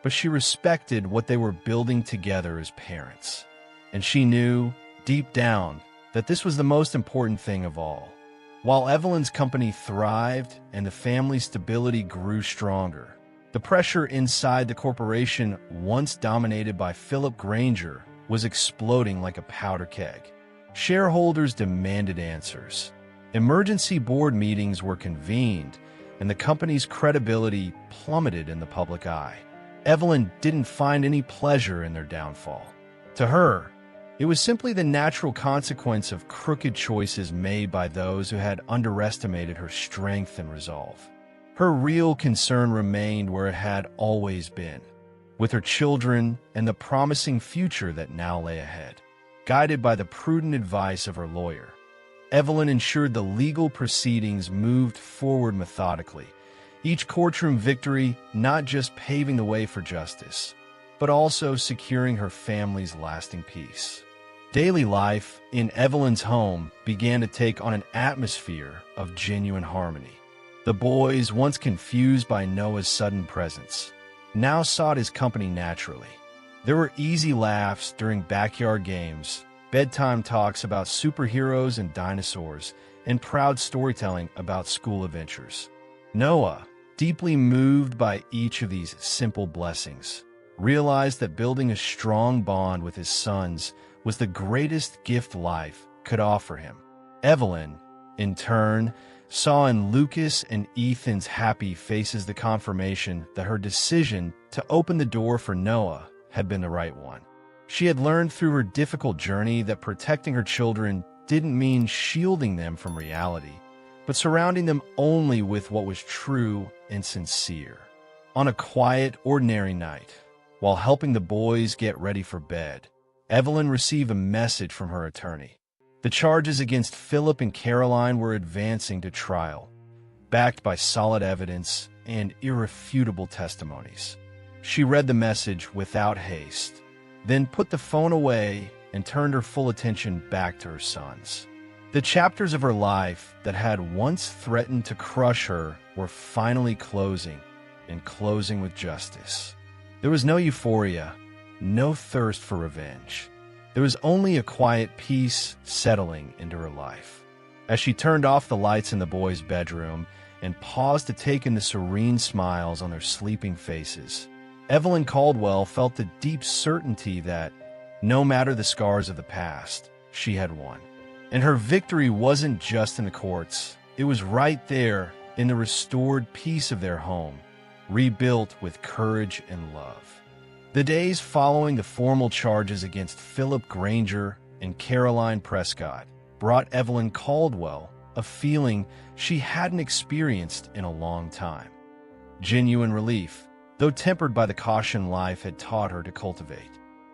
but she respected what they were building together as parents. And she knew, deep down, that this was the most important thing of all. While Evelyn's company thrived and the family's stability grew stronger, the pressure inside the corporation, once dominated by Philip Granger, was exploding like a powder keg. Shareholders demanded answers. Emergency board meetings were convened, and the company's credibility plummeted in the public eye. Evelyn didn't find any pleasure in their downfall. To her, it was simply the natural consequence of crooked choices made by those who had underestimated her strength and resolve. Her real concern remained where it had always been, with her children and the promising future that now lay ahead. Guided by the prudent advice of her lawyer, Evelyn ensured the legal proceedings moved forward methodically, each courtroom victory not just paving the way for justice, but also securing her family's lasting peace. Daily life in Evelyn's home began to take on an atmosphere of genuine harmony. The boys, once confused by Noah's sudden presence, now sought his company naturally. There were easy laughs during backyard games, bedtime talks about superheroes and dinosaurs, and proud storytelling about school adventures. Noah, deeply moved by each of these simple blessings, realized that building a strong bond with his sons was the greatest gift life could offer him. Evelyn, in turn, saw in Lucas and Ethan's happy faces the confirmation that her decision to open the door for Noah had been the right one. She had learned through her difficult journey that protecting her children didn't mean shielding them from reality, but surrounding them only with what was true and sincere. On a quiet, ordinary night, while helping the boys get ready for bed, Evelyn received a message from her attorney. The charges against Philip and Caroline were advancing to trial, backed by solid evidence and irrefutable testimonies. She read the message without haste, then put the phone away and turned her full attention back to her sons. The chapters of her life that had once threatened to crush her were finally closing, and closing with justice. There was no euphoria, no thirst for revenge. There was only a quiet peace settling into her life. As she turned off the lights in the boys' bedroom and paused to take in the serene smiles on their sleeping faces, Evelyn Caldwell felt the deep certainty that, no matter the scars of the past, she had won. And her victory wasn't just in the courts. It was right there in the restored peace of their home, rebuilt with courage and love. The days following the formal charges against Philip Granger and Caroline Prescott brought Evelyn Caldwell a feeling she hadn't experienced in a long time. Genuine relief, though tempered by the caution life had taught her to cultivate.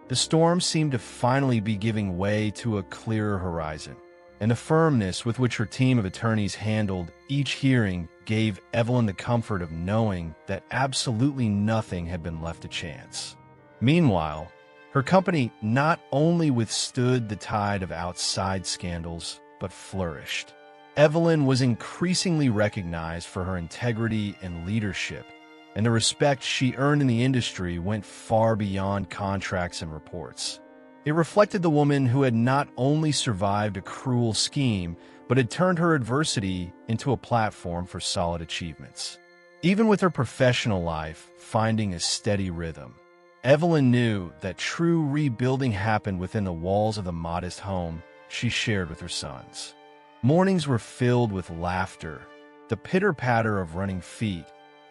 The storm seemed to finally be giving way to a clearer horizon, and the firmness with which her team of attorneys handled each hearing gave Evelyn the comfort of knowing that absolutely nothing had been left to chance. Meanwhile, her company not only withstood the tide of outside scandals, but flourished. Evelyn was increasingly recognized for her integrity and leadership, and the respect she earned in the industry went far beyond contracts and reports. It reflected the woman who had not only survived a cruel scheme, but had turned her adversity into a platform for solid achievements. Even with her professional life finding a steady rhythm, Evelyn knew that true rebuilding happened within the walls of the modest home she shared with her sons. Mornings were filled with laughter, the pitter-patter of running feet,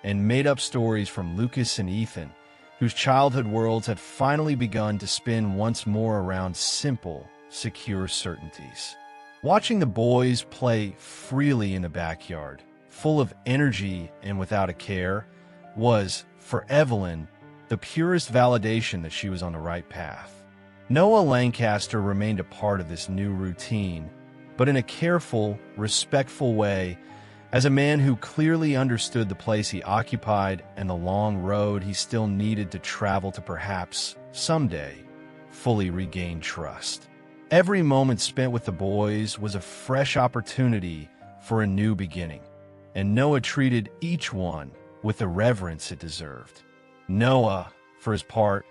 and made-up stories from Lucas and Ethan, whose childhood worlds had finally begun to spin once more around simple, secure certainties. Watching the boys play freely in the backyard, full of energy and without a care, was, for Evelyn, the purest validation that she was on the right path. Noah Lancaster remained a part of this new routine, but in a careful, respectful way, as a man who clearly understood the place he occupied and the long road he still needed to travel to perhaps, someday, fully regain trust. Every moment spent with the boys was a fresh opportunity for a new beginning, and Noah treated each one with the reverence it deserved. Noah, for his part,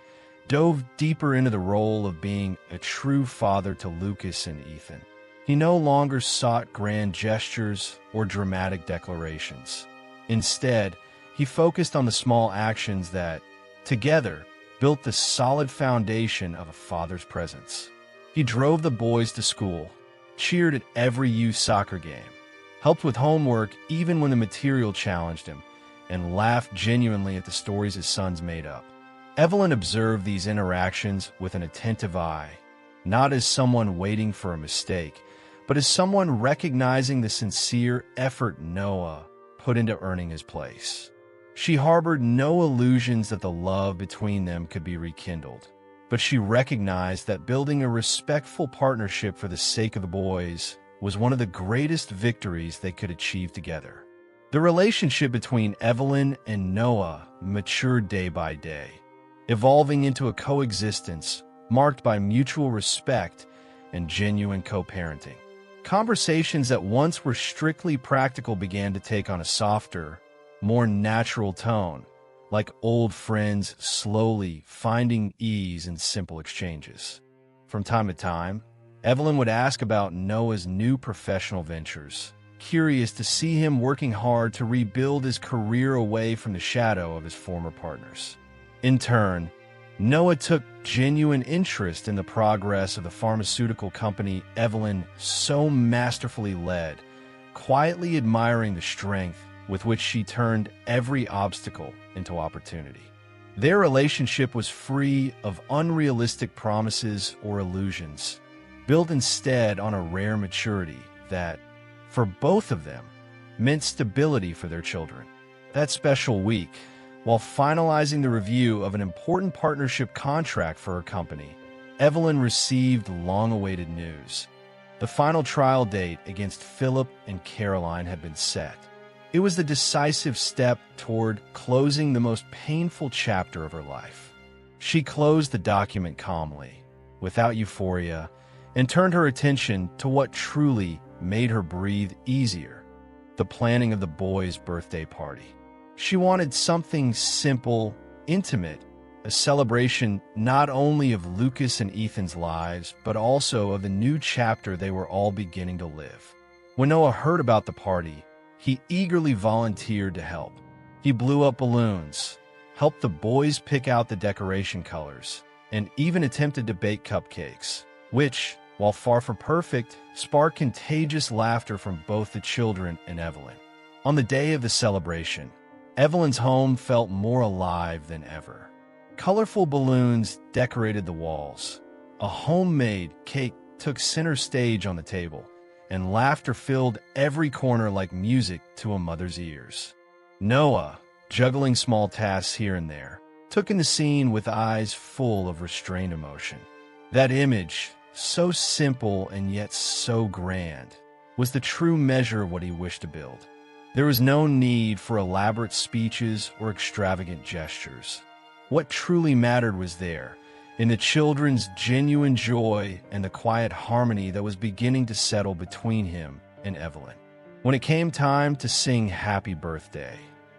dove deeper into the role of being a true father to Lucas and Ethan. He no longer sought grand gestures or dramatic declarations. Instead, he focused on the small actions that, together, built the solid foundation of a father's presence. He drove the boys to school, cheered at every youth soccer game, helped with homework even when the material challenged him, and laughed genuinely at the stories his sons made up. Evelyn observed these interactions with an attentive eye, not as someone waiting for a mistake, but as someone recognizing the sincere effort Noah put into earning his place. She harbored no illusions that the love between them could be rekindled, but she recognized that building a respectful partnership for the sake of the boys was one of the greatest victories they could achieve together. The relationship between Evelyn and Noah matured day by day, evolving into a coexistence marked by mutual respect and genuine co-parenting. Conversations that once were strictly practical began to take on a softer, more natural tone, like old friends slowly finding ease in simple exchanges. From time to time, Evelyn would ask about Noah's new professional ventures, curious to see him working hard to rebuild his career away from the shadow of his former partners. In turn, Noah took genuine interest in the progress of the pharmaceutical company Evelyn so masterfully led, quietly admiring the strength with which she turned every obstacle into opportunity. Their relationship was free of unrealistic promises or illusions, built instead on a rare maturity that, for both of them, meant stability for their children. That special week, while finalizing the review of an important partnership contract for her company, Evelyn received long-awaited news. The final trial date against Philip and Caroline had been set. It was the decisive step toward closing the most painful chapter of her life. She closed the document calmly, without euphoria, and turned her attention to what truly made her breathe easier: the planning of the boys' birthday party. She wanted something simple, intimate, a celebration not only of Lucas and Ethan's lives, but also of the new chapter they were all beginning to live. When Noah heard about the party, he eagerly volunteered to help. He blew up balloons, helped the boys pick out the decoration colors, and even attempted to bake cupcakes, which, while far from perfect, sparked contagious laughter from both the children and Evelyn. On the day of the celebration, Evelyn's home felt more alive than ever. Colorful balloons decorated the walls. A homemade cake took center stage on the table, and laughter filled every corner like music to a mother's ears. Noah, juggling small tasks here and there, took in the scene with eyes full of restrained emotion. That image, so simple and yet so grand, was the true measure of what he wished to build. There was no need for elaborate speeches or extravagant gestures. What truly mattered was there, in the children's genuine joy and the quiet harmony that was beginning to settle between him and Evelyn. When it came time to sing Happy Birthday,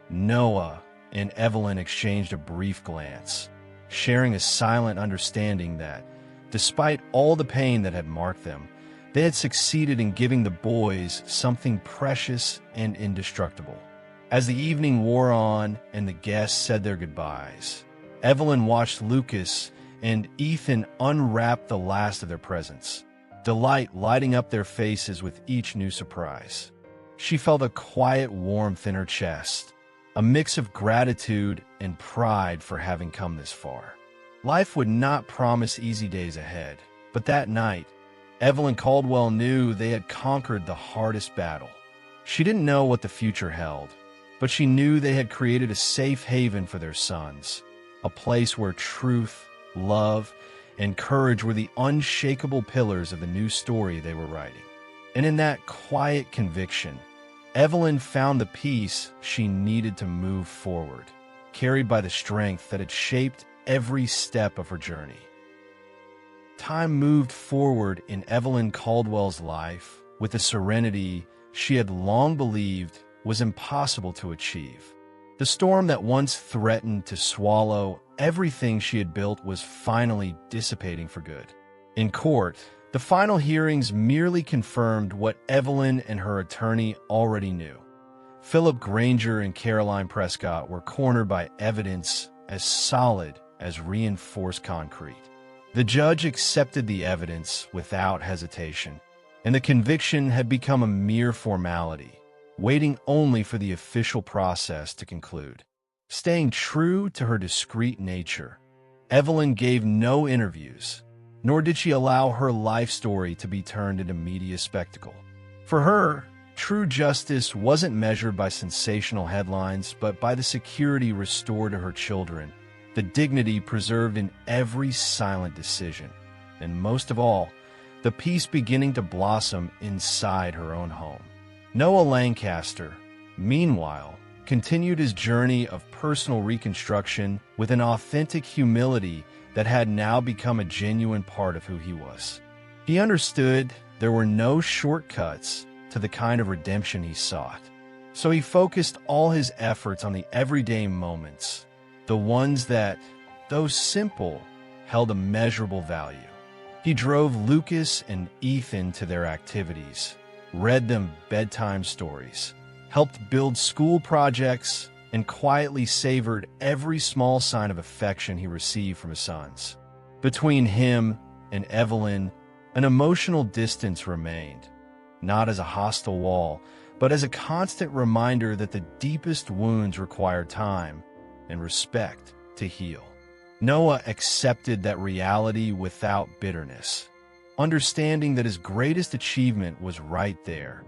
Noah and Evelyn exchanged a brief glance, sharing a silent understanding that, despite all the pain that had marked them, they had succeeded in giving the boys something precious and indestructible. As the evening wore on and the guests said their goodbyes, Evelyn watched Lucas and Ethan unwrap the last of their presents, delight lighting up their faces with each new surprise. She felt a quiet warmth in her chest, a mix of gratitude and pride for having come this far. Life would not promise easy days ahead, but that night, Evelyn Caldwell knew they had conquered the hardest battle. She didn't know what the future held, but she knew they had created a safe haven for their sons, a place where truth, love, and courage were the unshakable pillars of the new story they were writing. And in that quiet conviction, Evelyn found the peace she needed to move forward, carried by the strength that had shaped every step of her journey. Time moved forward in Evelyn Caldwell's life with a serenity she had long believed was impossible to achieve. The storm that once threatened to swallow everything she had built was finally dissipating for good. In court, the final hearings merely confirmed what Evelyn and her attorney already knew. Philip Granger and Caroline Prescott were cornered by evidence as solid as reinforced concrete. The judge accepted the evidence without hesitation, and the conviction had become a mere formality, waiting only for the official process to conclude. Staying true to her discreet nature, Evelyn gave no interviews, nor did she allow her life story to be turned into media spectacle. For her, true justice wasn't measured by sensational headlines, but by the security restored to her children, the dignity preserved in every silent decision, and most of all, the peace beginning to blossom inside her own home. Noah Lancaster, meanwhile, continued his journey of personal reconstruction with an authentic humility that had now become a genuine part of who he was. He understood there were no shortcuts to the kind of redemption he sought, so he focused all his efforts on the everyday moments, the ones that, though simple, held immeasurable value. He drove Lucas and Ethan to their activities, read them bedtime stories, helped build school projects, and quietly savored every small sign of affection he received from his sons. Between him and Evelyn, an emotional distance remained, not as a hostile wall, but as a constant reminder that the deepest wounds require time and respect to heal. Noah accepted that reality without bitterness, understanding that his greatest achievement was right there,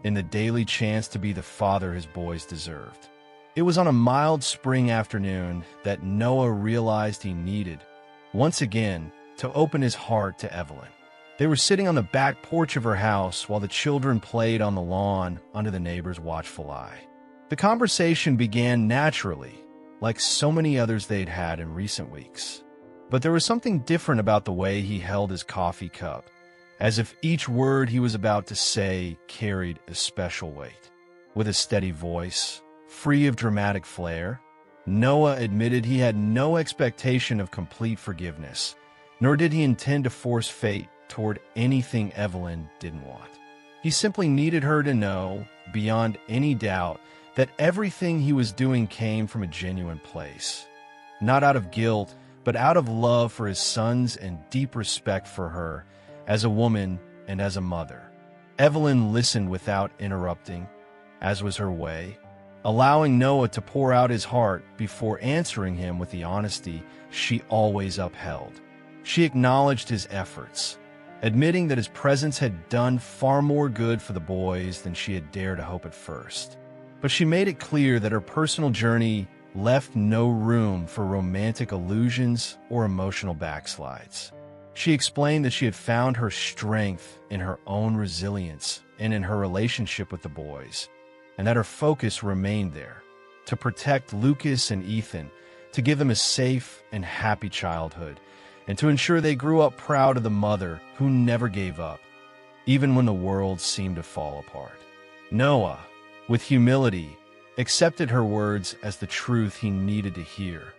in the daily chance to be the father his boys deserved. It was on a mild spring afternoon that Noah realized he needed, once again, to open his heart to Evelyn. They were sitting on the back porch of her house while the children played on the lawn under the neighbor's watchful eye. The conversation began naturally, like so many others they'd had in recent weeks. But there was something different about the way he held his coffee cup, as if each word he was about to say carried a special weight. With a steady voice, free of dramatic flair, Noah admitted he had no expectation of complete forgiveness, nor did he intend to force fate toward anything Evelyn didn't want. He simply needed her to know, beyond any doubt, that everything he was doing came from a genuine place. Not out of guilt, but out of love for his sons and deep respect for her, as a woman and as a mother. Evelyn listened without interrupting, as was her way, allowing Noah to pour out his heart before answering him with the honesty she always upheld. She acknowledged his efforts, admitting that his presence had done far more good for the boys than she had dared to hope at first. But she made it clear that her personal journey left no room for romantic illusions or emotional backslides. She explained that she had found her strength in her own resilience and in her relationship with the boys, and that her focus remained there, to protect Lucas and Ethan, to give them a safe and happy childhood, and to ensure they grew up proud of the mother who never gave up, even when the world seemed to fall apart. Noah, with humility, accepted her words as the truth he needed to hear,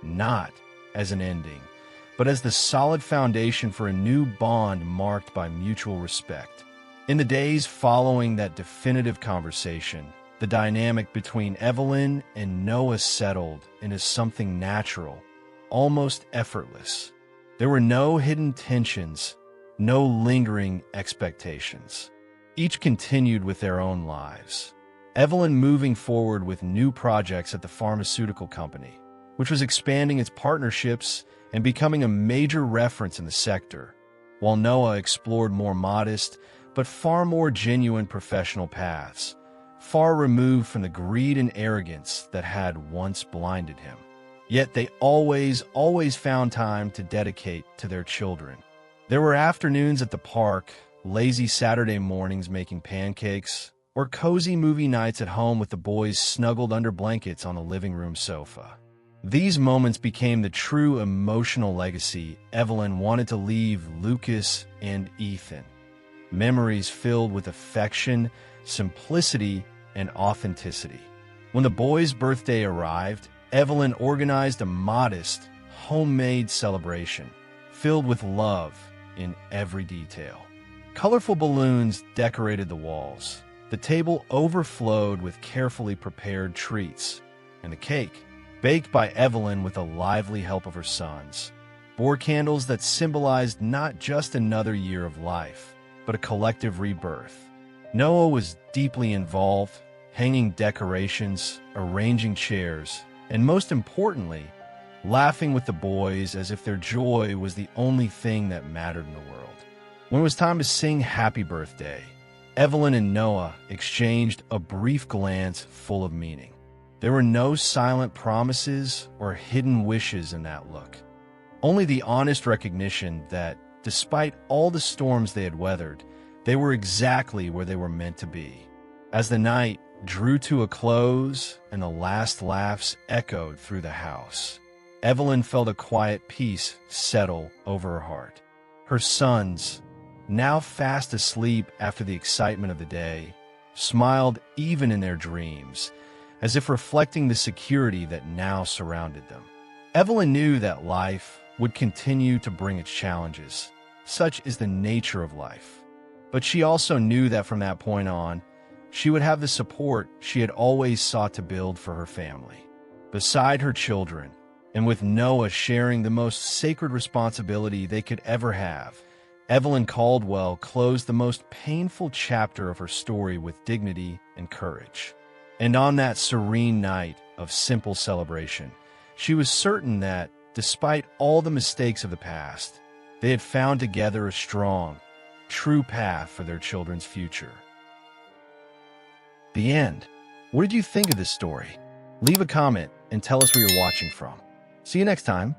not as an ending, but as the solid foundation for a new bond marked by mutual respect. In the days following that definitive conversation, the dynamic between Evelyn and Noah settled into something natural, almost effortless. There were no hidden tensions, no lingering expectations. Each continued with their own lives. Evelyn moving forward with new projects at the pharmaceutical company, which was expanding its partnerships and becoming a major reference in the sector, while Noah explored more modest but far more genuine professional paths, far removed from the greed and arrogance that had once blinded him. Yet they always found time to dedicate to their children. There were afternoons at the park, lazy Saturday mornings making pancakes, or cozy movie nights at home with the boys snuggled under blankets on the living room sofa. These moments became the true emotional legacy Evelyn wanted to leave Lucas and Ethan. Memories filled with affection, simplicity, and authenticity. When the boys' birthday arrived, Evelyn organized a modest, homemade celebration, filled with love in every detail. Colorful balloons decorated the walls. The table overflowed with carefully prepared treats, and the cake, baked by Evelyn with the lively help of her sons, bore candles that symbolized not just another year of life, but a collective rebirth. Noah was deeply involved, hanging decorations, arranging chairs, and most importantly, laughing with the boys as if their joy was the only thing that mattered in the world. When it was time to sing Happy Birthday, Evelyn and Noah exchanged a brief glance full of meaning. There were no silent promises or hidden wishes in that look. Only the honest recognition that, despite all the storms they had weathered, they were exactly where they were meant to be. As the night drew to a close and the last laughs echoed through the house, Evelyn felt a quiet peace settle over her heart. Her sons, now fast asleep after the excitement of the day, smiled even in their dreams, as if reflecting the security that now surrounded them. Evelyn knew that life would continue to bring its challenges. Such is the nature of life. But she also knew that from that point on, she would have the support she had always sought to build for her family. Beside her children, and with Noah sharing the most sacred responsibility they could ever have, Evelyn Caldwell closed the most painful chapter of her story with dignity and courage. And on that serene night of simple celebration, she was certain that, despite all the mistakes of the past, they had found together a strong, true path for their children's future. The end. What did you think of this story? Leave a comment and tell us where you're watching from. See you next time.